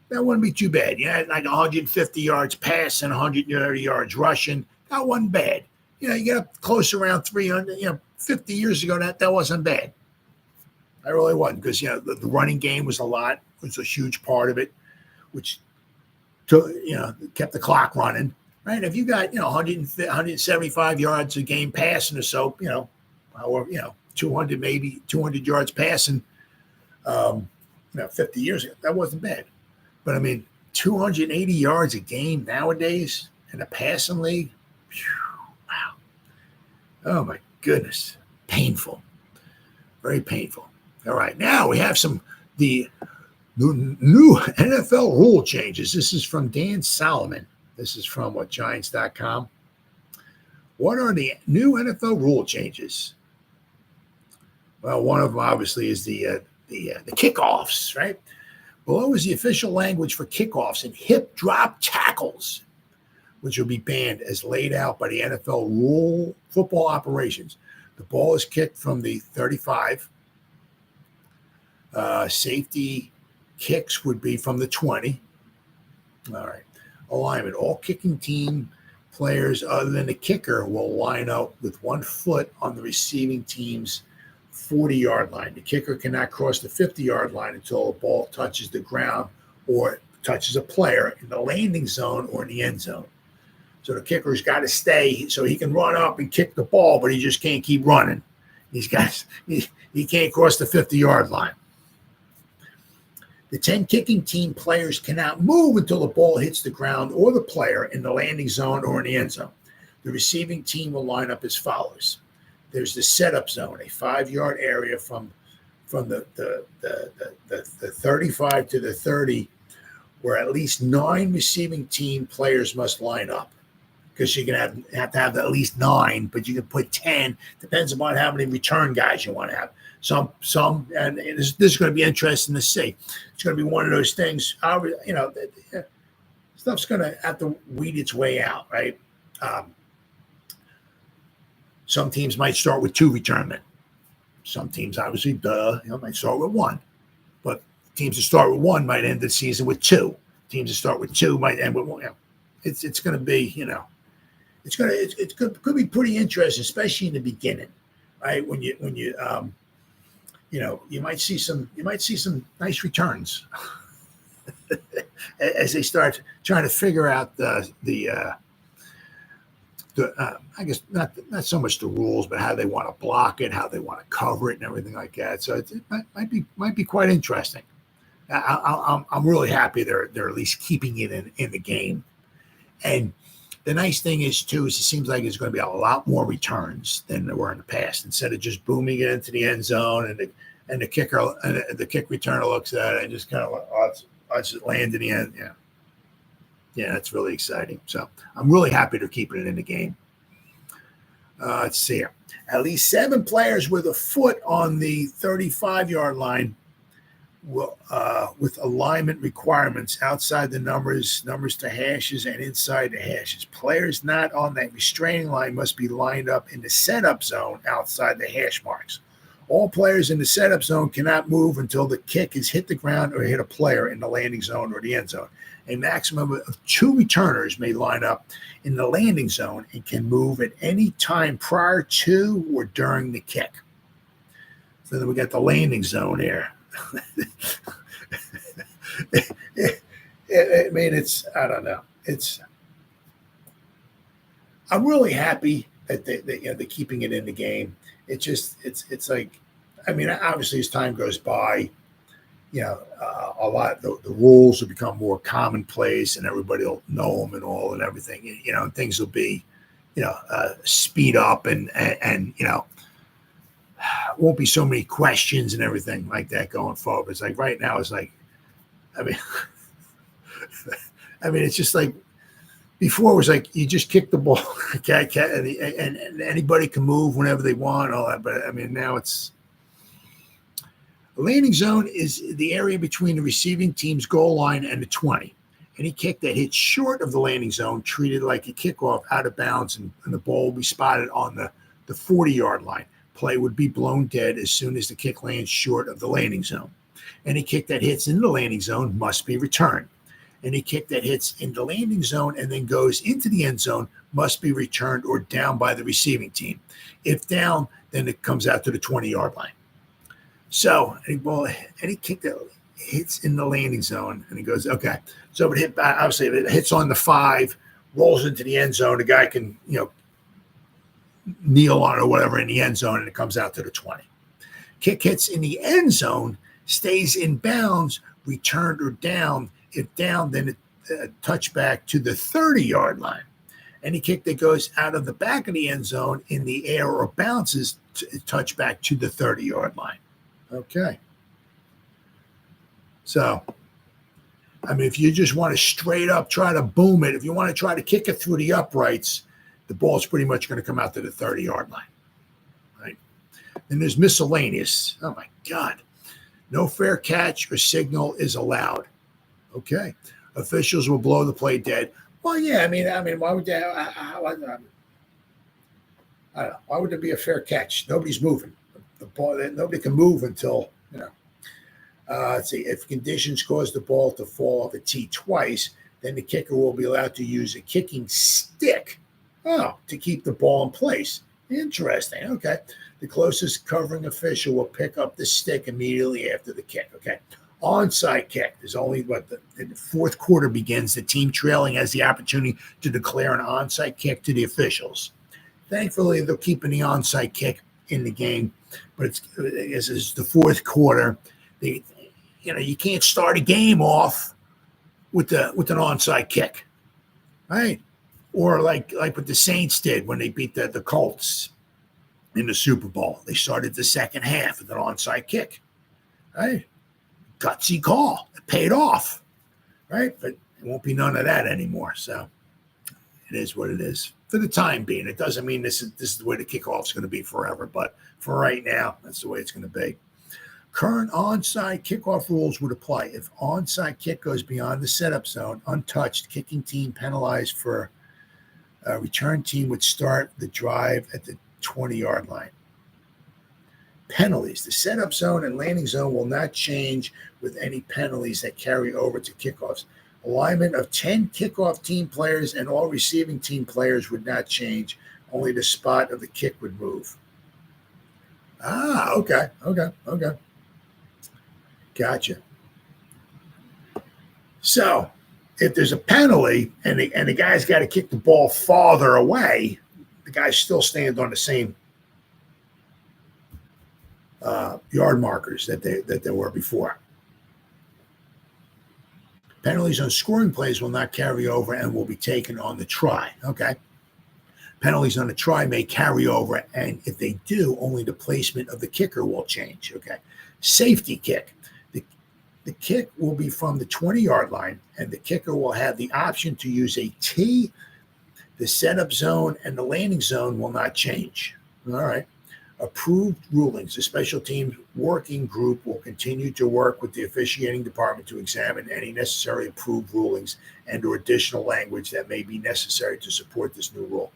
That wouldn't be too bad. Like 150 yards passing, 130 yards rushing. That wasn't bad. You get up close around 300. 50 years ago, that wasn't bad. That really wasn't, because the running game was a huge part of it, which kept the clock running. Right? If you got 175 yards a game passing or so, 200 yards passing, 50 years ago, that wasn't bad. But 280 yards a game nowadays in a passing league, wow. Oh my goodness. Painful. Very painful. All right. Now we have the new NFL rule changes. This is from Dan Solomon. This is from Giants.com. What are the new NFL rule changes? Well, one of them obviously is the kickoffs, right? Below is the official language for kickoffs and hip drop tackles, which will be banned as laid out by the NFL rule football operations. The ball is kicked from the 35. Safety kicks would be from the 20. All right. Alignment. All kicking team players other than the kicker will line up with 1 foot on the receiving team's 40-yard line. The kicker cannot cross the 50-yard line until the ball touches the ground or touches a player in the landing zone or in the end zone. So the kicker's got to stay so he can run up and kick the ball, but he just can't keep running. He can't cross the 50-yard line. The 10 kicking team players cannot move until the ball hits the ground or the player in the landing zone or in the end zone. The receiving team will line up as follows. There's the setup zone, a 5-yard area from the 35 to the 30, where at least 9 receiving team players must line up. Because you're going to have at least 9, but you can put 10. Depends upon how many return guys you want to have. Some, and this is going to be interesting to see. It's going to be one of those things. Stuff's going to have to weed its way out, right? Some teams might start with 2 return men. Some teams, obviously, might start with 1. But teams that start with 1 might end the season with 2. Teams that start with 2 might end with 1. It's going to be, it could be pretty interesting, especially in the beginning, right? When you might see some nice returns as they start trying to figure out I guess not so much the rules, but how they want to block it, how they want to cover it, and everything like that. So it might be quite interesting. I'm really happy they're at least keeping it in the game. And the nice thing is too, is it seems like there's going to be a lot more returns than there were in the past. Instead of just booming it into the end zone and the kicker and the kick returner looks at it and just kind of watch it land in the end. Yeah, that's really exciting. So I'm really happy they're keeping it in the game. Let's see here. At least 7 players with a foot on the 35-yard line will, with alignment requirements outside the numbers to hashes and inside the hashes. Players not on that restraining line must be lined up in the setup zone outside the hash marks. All players in the setup zone cannot move until the kick has hit the ground or hit a player in the landing zone or the end zone. A maximum of 2 returners may line up in the landing zone and can move at any time prior to or during the kick. So then we got the landing zone here. I don't know. I'm really happy that they're keeping it in the game. It's like, I mean, obviously as time goes by, a lot the rules will become more commonplace and everybody will know them and all and everything. And things will be, speed up and won't be so many questions and everything like that going forward. It's like right now, it's like, I mean, it's just like before it was like you just kick the ball, and anybody can move whenever they want, all that. But I mean, now it's the landing zone is the area between the receiving team's goal line and the 20. Any kick that hits short of the landing zone treated like a kickoff out of bounds, and the ball will be spotted on the 40-yard line. Play would be blown dead as soon as the kick lands short of the landing zone. Any kick that hits in the landing zone must be returned. Any kick that hits in the landing zone and then goes into the end zone must be returned or down by the receiving team. If down, then it comes out to the 20-yard line. So any kick that hits in the landing zone and it goes, okay. So if it hits on the 5, rolls into the end zone, the guy can, kneel on it or whatever in the end zone, and it comes out to the 20. Kick hits in the end zone, stays in bounds, returned or down. If down, then it touchback to the 30-yard line. Any kick that goes out of the back of the end zone in the air or bounces, touchback to the 30-yard line. Okay. So, I mean, if you just want to straight up try to boom it, if you want to try to kick it through the uprights, the ball's pretty much going to come out to the 30-yard line, right? Then there's miscellaneous. Oh, my God. No fair catch or signal is allowed. Okay. Officials will blow the play dead. Well, yeah, I mean, why would they? I don't know. Why would there be a fair catch? Nobody's moving. The ball, nobody can move until, let's see. If conditions cause the ball to fall off a tee twice, then the kicker will be allowed to use a kicking stick to keep the ball in place. Interesting. Okay. The closest covering official will pick up the stick immediately after the kick. Okay. Onside kick. There's only in the fourth quarter begins. The team trailing has the opportunity to declare an onside kick to the officials. Thankfully, they're keeping the onside kick in the game, but it's the fourth quarter. You can't start a game off with an onside kick, right? Or like what the Saints did when they beat the Colts in the Super Bowl. They started the second half with an onside kick, right? Gutsy call. It paid off, right? But it won't be none of that anymore. So it is what it is for the time being. It doesn't mean this is the way the kickoff is going to be forever, but for right now, that's the way it's going to be. Current onside kickoff rules would apply. If onside kick goes beyond the setup zone, untouched, kicking team penalized for a return team would start the drive at the 20-yard line. Penalties. The setup zone and landing zone will not change with any penalties that carry over to kickoffs. Alignment of 10 kickoff team players and all receiving team players would not change. Only the spot of the kick would move. Okay. Gotcha. So if there's a penalty and the guy's got to kick the ball farther away, the guy still stands on the same yard markers that they were before. Penalties on scoring plays will not carry over and will be taken on the try. Okay. Penalties on the try may carry over, and if they do, only the placement of the kicker will change. Okay. Safety kick. The kick will be from the 20-yard line, and the kicker will have the option to use a tee. The setup zone and the landing zone will not change. All right. Approved rulings. The special teams working group will continue to work with the officiating department to examine any necessary approved rulings and or additional language that may be necessary to support this new rule.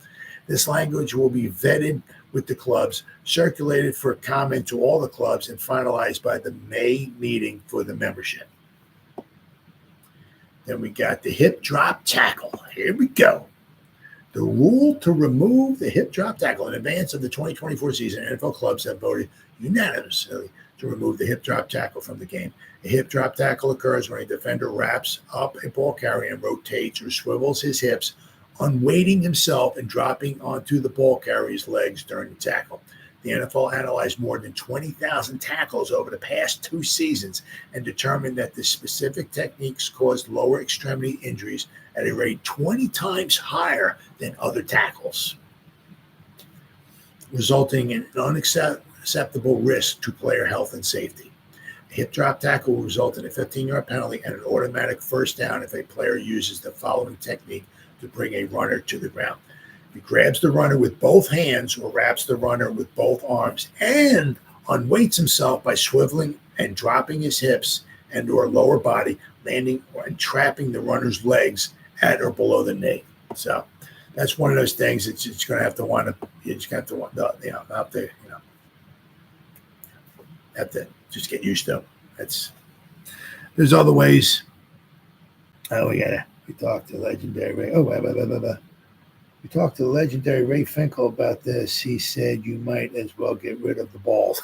This language will be vetted with the clubs, circulated for comment to all the clubs, and finalized by the May meeting for the membership. Then we got the hip drop tackle. Here we go. The rule to remove the hip drop tackle in advance of the 2024 season, NFL clubs have voted unanimously to remove the hip drop tackle from the game. A hip drop tackle occurs when a defender wraps up a ball carrier and rotates or swivels his hips, unweighting himself and dropping onto the ball carrier's legs during the tackle. The NFL analyzed more than 20,000 tackles over the past 2 seasons and determined that the specific techniques caused lower extremity injuries at a rate 20 times higher than other tackles, resulting in an unacceptable risk to player health and safety. A hip drop tackle will result in a 15-yard penalty and an automatic first down if a player uses the following technique to bring a runner to the ground. If he grabs the runner with both hands or wraps the runner with both arms and unweights himself by swiveling and dropping his hips and or lower body, landing and trapping the runner's legs at or below the knee. So that's one of those things that you're going to have to want to, you just have to want to, have to just get used to. There's other ways. We talked to legendary Ray. We talked to the legendary Ray Finkel about this. He said you might as well get rid of the balls.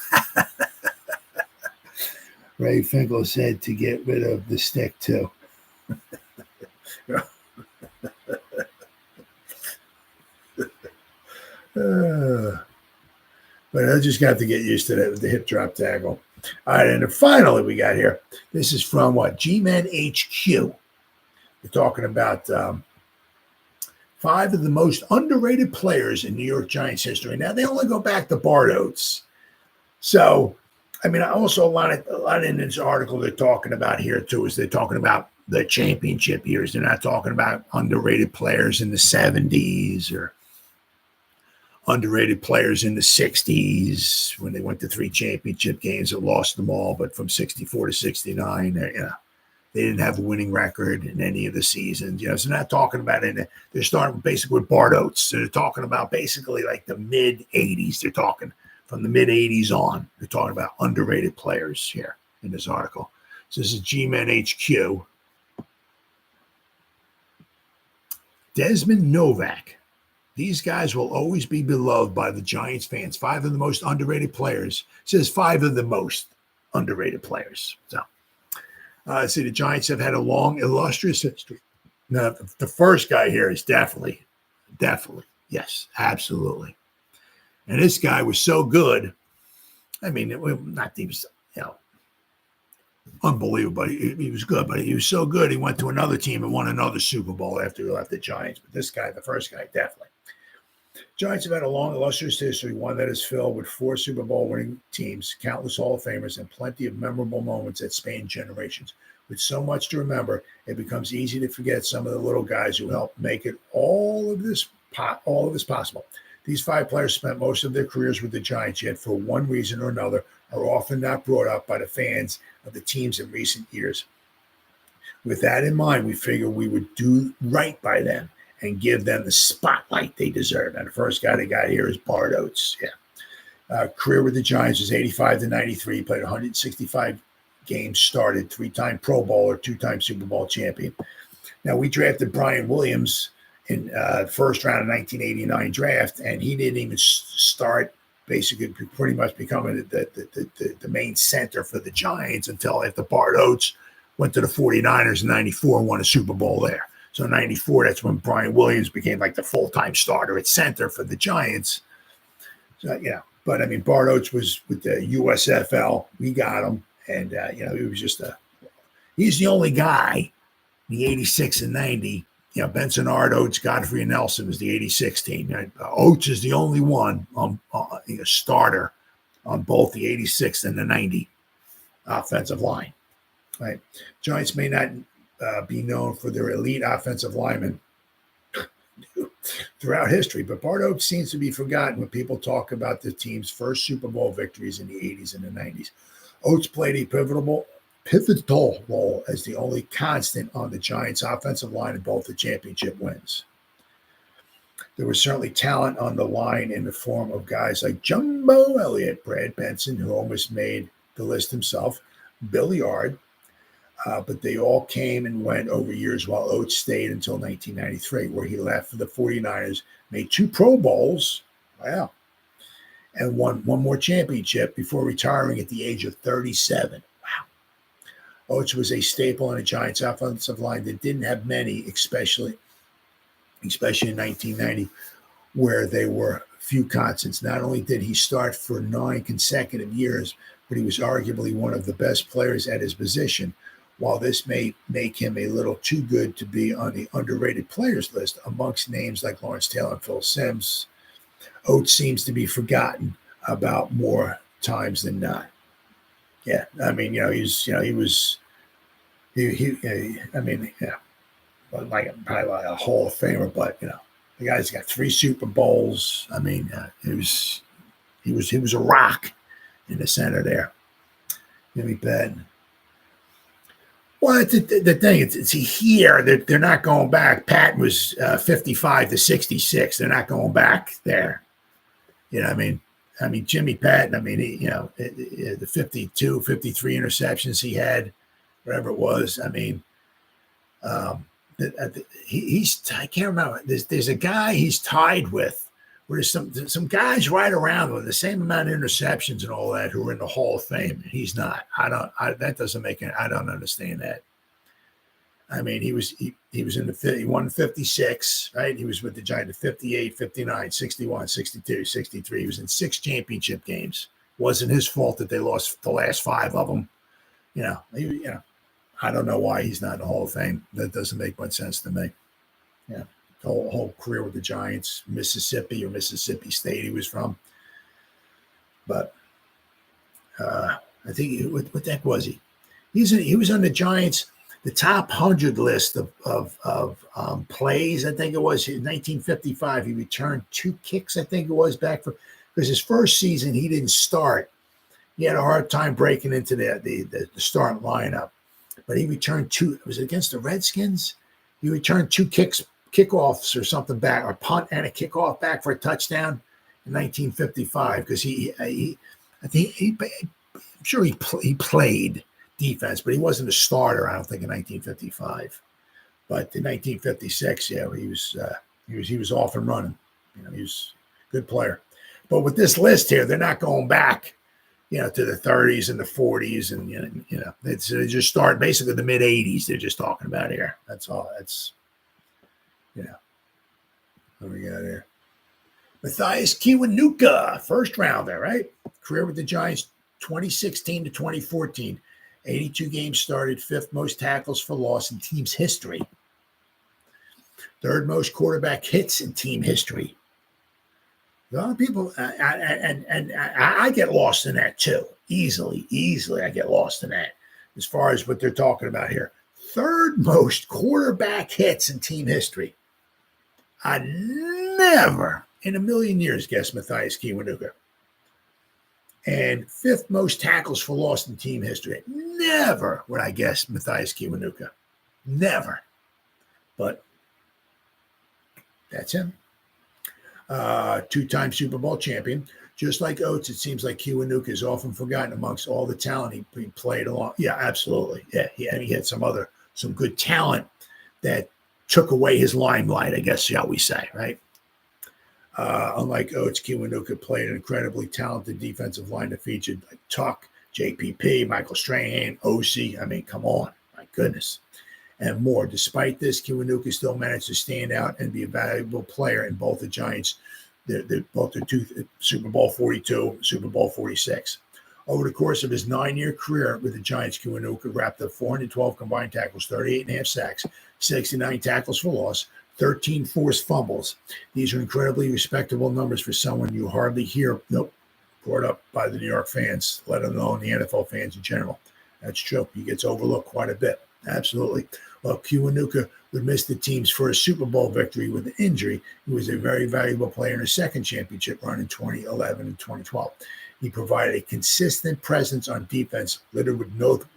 Ray Finkel said to get rid of the stick too. But I just got to get used to the hip drop tackle. All right, and then finally we got here. This is from G-Men HQ. We're talking about 5 of the most underrated players in New York Giants history. Now, they only go back to Bart Oates. So, I mean, also a lot in this article they're talking about here, too, is they're talking about the championship years. They're not talking about underrated players in the 70s or underrated players in the 60s when they went to 3 championship games and lost them all, but from 64 to 69, they didn't have a winning record in any of the seasons. So they're not talking about it. They're starting basically with Bart Oates. So they're talking about basically like the mid-'80s. They're talking from the mid-'80s on. They're talking about underrated players here in this article. So this is G-Men HQ. Desmond Novak. These guys will always be beloved by the Giants fans. 5 of the most underrated players. It says 5 of the most underrated players. So See, the Giants have had a long, illustrious history. Now, the first guy here is definitely, yes, absolutely. And this guy was so good. I mean, not he was, unbelievable. He was good, but he was so good. He went to another team and won another Super Bowl after he left the Giants. But this guy, the first guy, definitely. Giants have had a long, illustrious history, one that is filled with 4 Super Bowl winning teams, countless Hall of Famers, and plenty of memorable moments that span generations. With so much to remember, it becomes easy to forget some of the little guys who helped make it all of this possible. These 5 players spent most of their careers with the Giants, yet for one reason or another are often not brought up by the fans of the teams in recent years. With that in mind, we figured we would do right by them and give them the spotlight they deserve. And the first guy they got here is Bart Oates. Career with the Giants was 85 to 93. Played 165 games, started, 3-time Pro Bowler, 2-time Super Bowl champion. Now, we drafted Brian Williams in the first round of 1989 draft, and he didn't even start basically pretty much becoming the main center for the Giants until after Bart Oates went to the 49ers in 94 and won a Super Bowl there. So in 94, that's when Brian Williams became like the full-time starter at center for the Giants. So, but I mean, Bart Oates was with the USFL. We got him. And, he was just he's the only guy in the 86 and 90. Benson Ard, Oates, Godfrey, and Nelson was the 86 team. Right? Oates is the only one starter on both the 86 and the 90 offensive line. Right? Giants may not be known for their elite offensive linemen throughout history, but Bart Oates seems to be forgotten when people talk about the team's first Super Bowl victories in the 80s and the 90s. Oates played a pivotal role as the only constant on the Giants' offensive line in both the championship wins. There was certainly talent on the line in the form of guys like Jumbo Elliott, Brad Benson, who almost made the list himself, Billy Ard, but they all came and went over years while Oates stayed until 1993, where he left for the 49ers, made 2 Pro Bowls. Wow. And won one more championship before retiring at the age of 37. Wow. Oates was a staple in the Giants' offensive line that didn't have many, especially in 1990, where there were few constants. Not only did he start for 9 consecutive years, but he was arguably one of the best players at his position. While this may make him a little too good to be on the underrated players list amongst names like Lawrence Taylor and Phil Simms, Oates seems to be forgotten about more times than not. Yeah, I mean, he was like probably like a Hall of Famer, but the guy's got 3 Super Bowls. I mean, he was a rock in the center there. Jimmy Patton. Well, the thing is, here they're not going back. Patton was 55 to 66. They're not going back there. I mean, Jimmy Patton, the 52, 53 interceptions he had, whatever it was. I mean, I can't remember. There's a guy he's tied with, where there's some guys right around with the same amount of interceptions and all that who are in the Hall of Fame. And he's not. That doesn't make it. I don't understand that. I mean, he was he won 56, right? He was with the Giants 58, 59, 61, 62, 63. He was in 6 championship games. Wasn't his fault that they lost the last 5 of them. I don't know why he's not in the Hall of Fame. That doesn't make much sense to me. Yeah. Whole career with the Giants, Mississippi or Mississippi State he was from. But I think, what the heck was he? He was on the Giants, the top 100 list of plays, I think it was. In 1955, he returned 2 kicks, I think it was, back for, because his first season he didn't start. He had a hard time breaking into the starting lineup. But he returned 2, it was against the Redskins. He returned 2 kickoffs or something back, or punt and a kickoff back for a touchdown in 1955, because I'm sure he played defense, but he wasn't a starter, I don't think, in 1955. But in 1956, yeah, he was off and running. He was a good player. But with this list here, they're not going back to the 30s and the 40s, and it's just start basically the mid 80s. They're just talking about here. That's all. That's what we got here. Mathias Kiwanuka, first rounder, right? Career with the Giants, 2016 to 2014. 82 games started, fifth most tackles for loss in team's history. Third most quarterback hits in team history. A lot of people, and I get lost in that too. Easily, I get lost in that as far as what they're talking about here. Third most quarterback hits in team history. I never in a million years guessed Mathias Kiwanuka. And fifth most tackles for loss in team history. Never would I guess Mathias Kiwanuka. Never. But that's him. Two-time Super Bowl champion. Just like Oates, it seems like Kiwanuka is often forgotten amongst all the talent he played along. Yeah, absolutely. Yeah, he had some good talent that took away his limelight, I guess, shall we say, right? Unlike Oates, Kiwanuka played an incredibly talented defensive line that featured like Tuck, JPP, Michael Strahan, OC. I mean, come on, my goodness. And more. Despite this, Kiwanuka still managed to stand out and be a valuable player in both the Giants, both the two Super Bowl 42, Super Bowl 46. Over the course of his 9-year career with the Giants, Kiwanuka wrapped up 412 combined tackles, 38.5 sacks, 69 tackles for loss, 13 forced fumbles. These are incredibly respectable numbers for someone you hardly hear brought up by the New York fans, let alone the NFL fans in general. That's true. He gets overlooked quite a bit. Absolutely. While Kiwanuka would miss the team's first Super Bowl victory with an injury, he was a very valuable player in a second championship run in 2011 and 2012. He provided a consistent presence on defense, littered with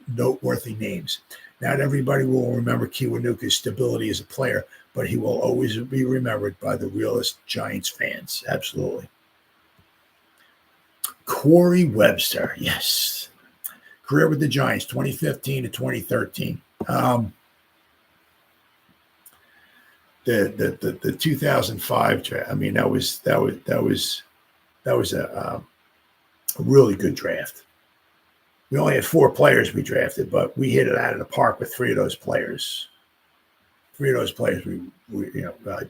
noteworthy names. Not everybody will remember Kiwanuka's stability as a player, but he will always be remembered by the realest Giants fans. Absolutely. Corey Webster, yes. Career with the Giants, 2015 to 2013. The 2005 draft. I mean, that was a really good draft. We only had 4 players we drafted, but we hit it out of the park with 3 of those players.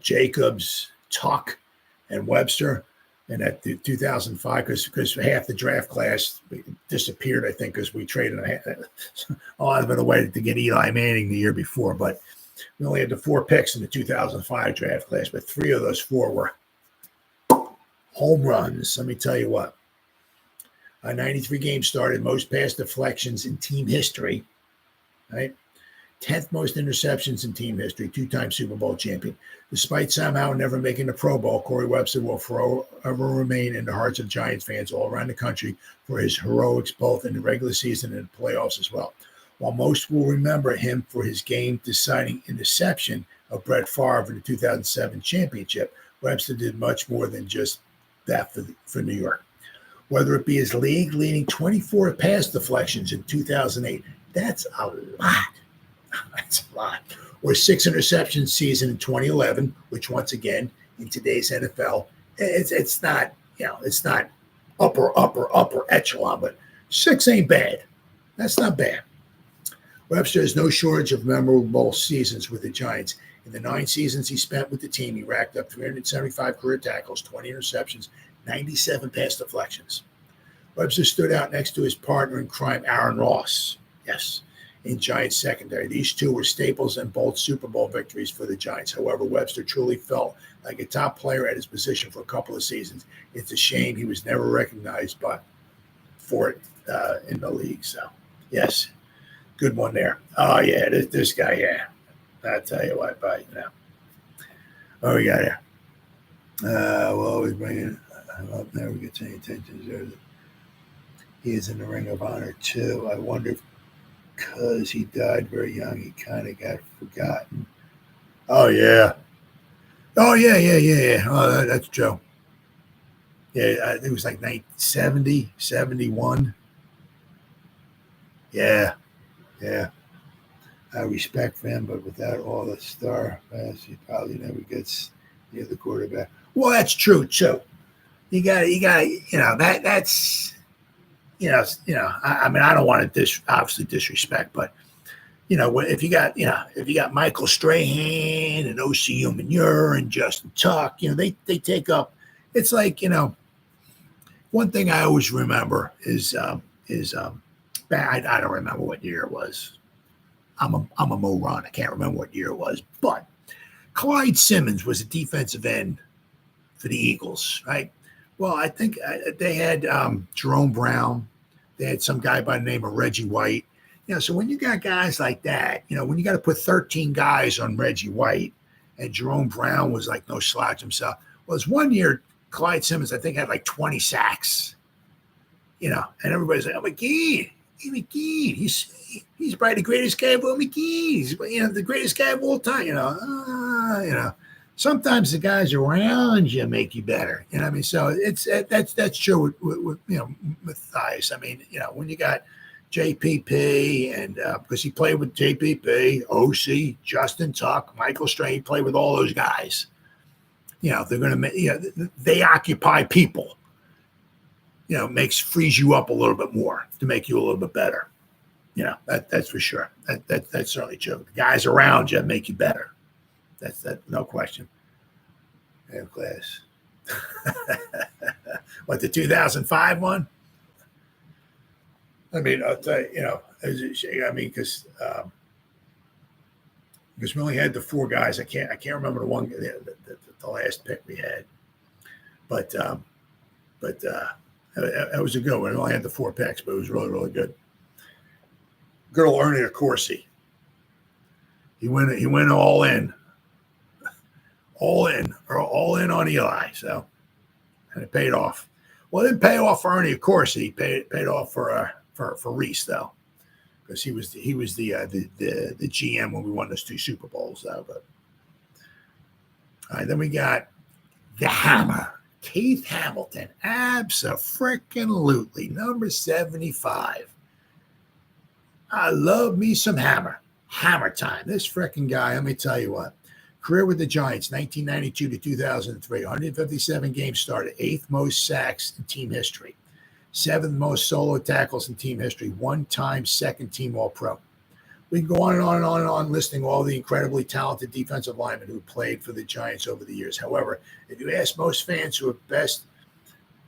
Jacobs, Tuck, and Webster. And at the 2005, because half the draft class disappeared, I think, because we traded a lot of it away to get Eli Manning the year before. But we only had the 4 picks in the 2005 draft class, but 3 of those 4 were home runs. Let me tell you what. 93 games started, most pass deflections in team history, right? 10th most interceptions in team history, 2-time Super Bowl champion. Despite somehow never making the Pro Bowl, Corey Webster will forever remain in the hearts of Giants fans all around the country for his heroics both in the regular season and the playoffs as well. While most will remember him for his game-deciding interception of Brett Favre in the 2007 championship, Webster did much more than just that for New York. Whether it be his league-leading 24 pass deflections in 2008, that's a lot. That's a lot. Or 6 interception season in 2011, which once again in today's NFL, it's not upper echelon, but 6 ain't bad. That's not bad. Webster has no shortage of memorable seasons with the Giants. In the 9 seasons he spent with the team, he racked up 375 career tackles, 20 interceptions, 97 pass deflections. Webster stood out next to his partner in crime, Aaron Ross. Yes. In Giants secondary. These 2 were staples in both Super Bowl victories for the Giants. However, Webster truly felt like a top player at his position for a couple of seasons. It's a shame he was never recognized for it in the league. So, yes, good one there. Oh, yeah, this guy, yeah. I'll tell you what, but, what we got here? We'll always bring it up. Never gets any attention. He is in the Ring of Honor, too. I wonder if because he died very young, he kind of got forgotten. Oh, yeah. Oh, yeah. Oh, that's Joe. Yeah, I think it was like 1970, 71. Yeah. I respect for him, but without all the star pass, he probably never gets near the quarterback. Well, that's true, too. You got, that's I mean, I don't want to obviously disrespect, but if you got Michael Strahan and O.C. Umenyiora and Justin Tuck, they take up. It's like one thing I always remember is I don't remember what year it was. I'm a moron. I can't remember what year it was, but Clyde Simmons was a defensive end for the Eagles, right? Well, I think they had Jerome Brown. They had some guy by the name of Reggie White. So when you got guys like that, when you got to put 13 guys on Reggie White, and Jerome Brown was like no slouch himself. Well, it was one year Clyde Simmons, I think, had like 20 sacks. And everybody's like, "Oh, McGee, he's probably the greatest guy of all McGee. He's the greatest guy of all time." Sometimes the guys around you make you better. I mean, so that's true with Matthias. I mean, when you got JPP and because he played with JPP, OC, Justin Tuck, Michael Strahan, played with all those guys. They're going to they occupy people. Frees you up a little bit more to make you a little bit better. That's for sure. That's certainly true. The guys around you make you better. That's no question. Yeah, class. What, the 2005 one? I mean, I'll tell you, because we only had the four guys. I can't remember the one, the last pick we had, but that was a good one. We only had the four picks, but it was really, really good. Good old Ernie Accorsi. He went all in on Eli. So, and it paid off. Well, it didn't pay off for Ernie Accorsi. It paid off for Reese though, because he was the GM when we won those two Super Bowls though. But all right, then we got the Hammer, Keith Hamilton, abso-freaking-lutely, number 75. I love me some Hammer time. This freaking guy, let me tell you what. Career with the Giants, 1992 to 2003, 157 games started, 8th most sacks in team history, 7th most solo tackles in team history, one-time second-team All-Pro. We can go on and on and on and on listing all the incredibly talented defensive linemen who played for the Giants over the years. However, if you ask most fans who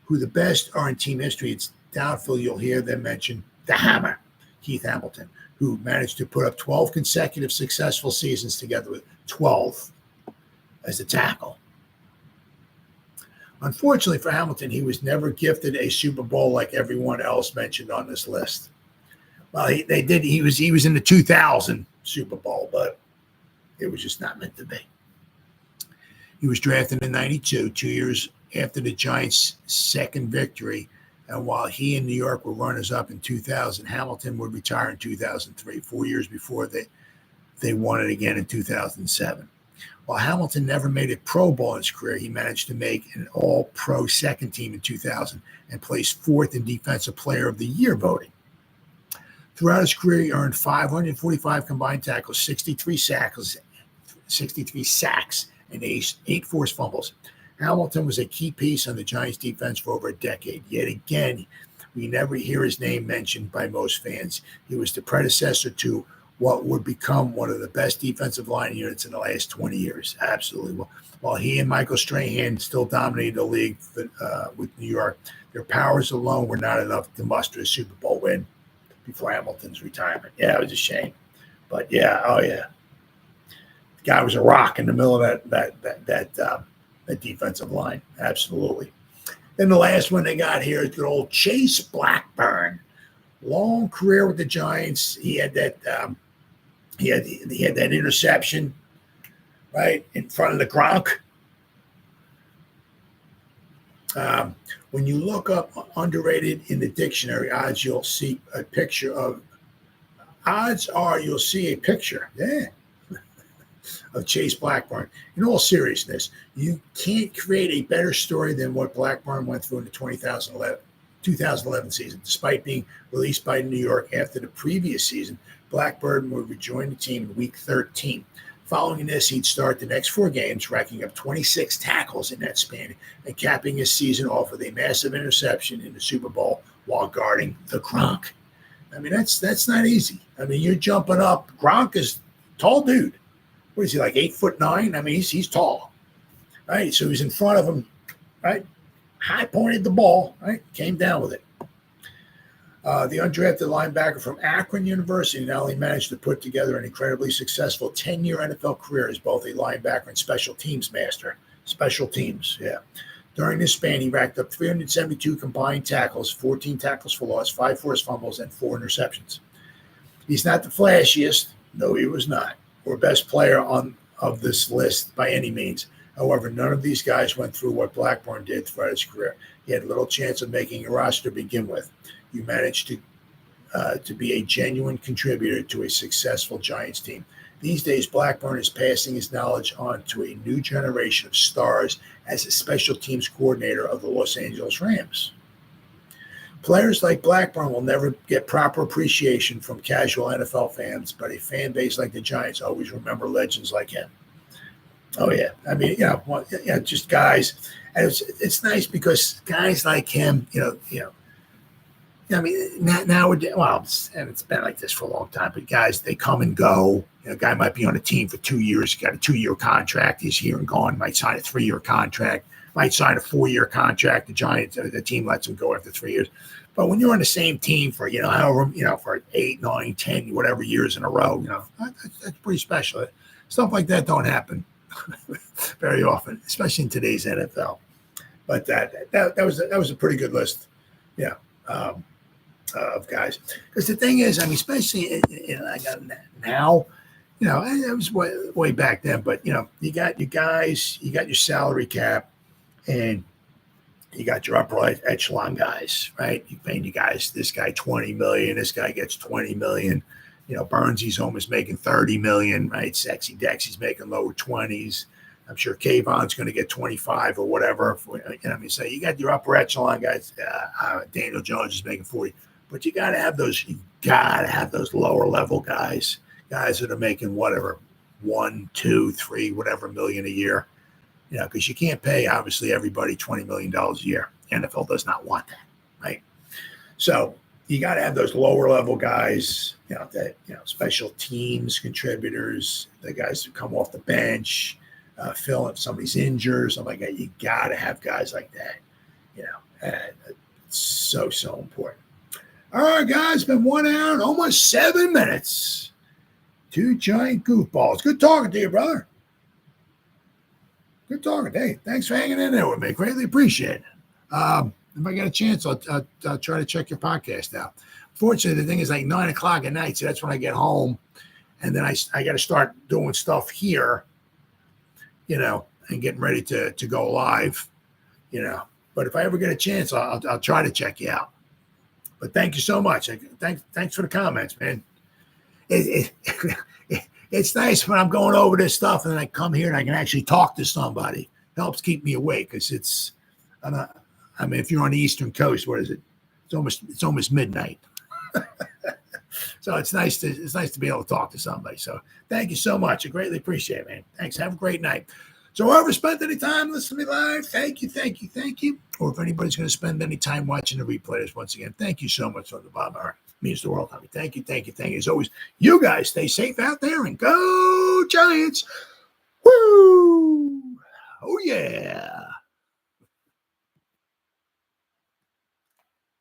the best are in team history, it's doubtful you'll hear them mention the Hammer, Keith Hamilton, who managed to put up 12 consecutive successful seasons together with 12 as a tackle. Unfortunately for Hamilton, he was never gifted a Super Bowl like everyone else mentioned on this list. Well, he was in the 2000 Super Bowl, but it was just not meant to be. He was drafted in 92, 2 years after the Giants' second victory. And while he and New York were runners-up in 2000, Hamilton would retire in 2003, 4 years before they won it again in 2007. While Hamilton never made a Pro Bowl in his career, he managed to make an All-Pro second team in 2000 and placed fourth in Defensive Player of the Year voting. Throughout his career, he earned 545 combined tackles, 63 sacks, and 8 forced fumbles. Hamilton was a key piece on the Giants' defense for over a decade. Yet again, we never hear his name mentioned by most fans. He was the predecessor to what would become one of the best defensive line units in the last 20 years. Absolutely. While he and Michael Strahan still dominated the league with New York, their powers alone were not enough to muster a Super Bowl win before Hamilton's retirement. Yeah, it was a shame. But yeah, oh yeah. The guy was a rock in the middle of that defensive line. Absolutely. Then the last one they got here is good old Chase Blackburn. Long career with the Giants. He had that he had that interception right in front of the Gronk. When you look up underrated in the dictionary, you'll see a picture of of Chase Blackburn. In all seriousness, you can't create a better story than what Blackburn went through in the 2011 season. Despite being released by New York after the previous season, Blackburn would rejoin the team in Week 13. Following this, he'd start the next 4 games, racking up 26 tackles in that span and capping his season off with a massive interception in the Super Bowl while guarding the Gronk. I mean, that's not easy. I mean, you're jumping up. Gronk is a tall dude. What is he, like 8'9"? I mean, he's tall, right? So he's in front of him, right? High pointed the ball, right? Came down with it. The undrafted linebacker from Akron University not only managed to put together an incredibly successful 10-year NFL career as both a linebacker and special teams master. Special teams, yeah. During this span, he racked up 372 combined tackles, 14 tackles for loss, 5 forced fumbles, and 4 interceptions. He's not the flashiest, no, he was not, or best player of this list by any means. However, none of these guys went through what Blackburn did throughout his career. He had little chance of making a roster to begin with. You managed to be a genuine contributor to a successful Giants team. These days, Blackburn is passing his knowledge on to a new generation of stars as a special teams coordinator of the Los Angeles Rams. Players like Blackburn will never get proper appreciation from casual NFL fans, but a fan base like the Giants always remember legends like him. Oh, yeah. I mean, just guys. And it's nice because guys like him, I mean, nowadays, and it's been like this for a long time, but guys, they come and go. A guy might be on a team for 2 years, got a 2-year contract, he's here and gone, might sign a 3-year contract, might sign a 4-year contract. The Giants, the team lets him go after 3 years. But when you're on the same team for, for 8, 9, 10, whatever years in a row, that's pretty special. Stuff like that don't happen very often, especially in today's NFL. But that was a pretty good list, of guys. Because the thing is, I mean, especially now, it was way back then. But you got your guys, you got your salary cap, and you got your upper echelon guys, right? You paying you guys. This guy $20 million. This guy gets $20 million. Burnsy's almost making $30 million, right? Sexy Dexy's making lower 20s. I'm sure Kayvon's going to get 25 or whatever. So you got your upper echelon guys. Daniel Jones is making 40, but you got to have those. You got to have those lower level guys that are making whatever, 1, 2, 3, whatever million a year. Because you can't pay obviously everybody $20 million a year. The NFL does not want that, right? So you got to have those lower level guys, special teams contributors, the guys who come off the bench, fill if somebody's injured, something like that. You got to have guys like that, and it's so important. All right, guys, been 1 hour and almost 7 minutes. 2 giant goofballs. Good talking to you, brother. Good talking. Hey, thanks for hanging in there with me. Greatly appreciate it. If I get a chance, I'll try to check your podcast out. Fortunately, the thing is like 9 o'clock at night, so that's when I get home, and then I got to start doing stuff here, and getting ready to go live, But if I ever get a chance, I'll try to check you out. But thank you so much. Thanks for the comments, man. It's nice when I'm going over this stuff and then I come here and I can actually talk to somebody. It helps keep me awake because if you're on the Eastern Coast, what is it? It's almost midnight. So it's nice to be able to talk to somebody. So thank you so much. I greatly appreciate it, man. Thanks. Have a great night. So whoever spent any time listening to me live, thank you. Or if anybody's going to spend any time watching the replays, once again, thank you so much from the bottom of my heart. It means the world to me. Thank you. As always, you guys stay safe out there and go Giants. Woo! Oh, yeah.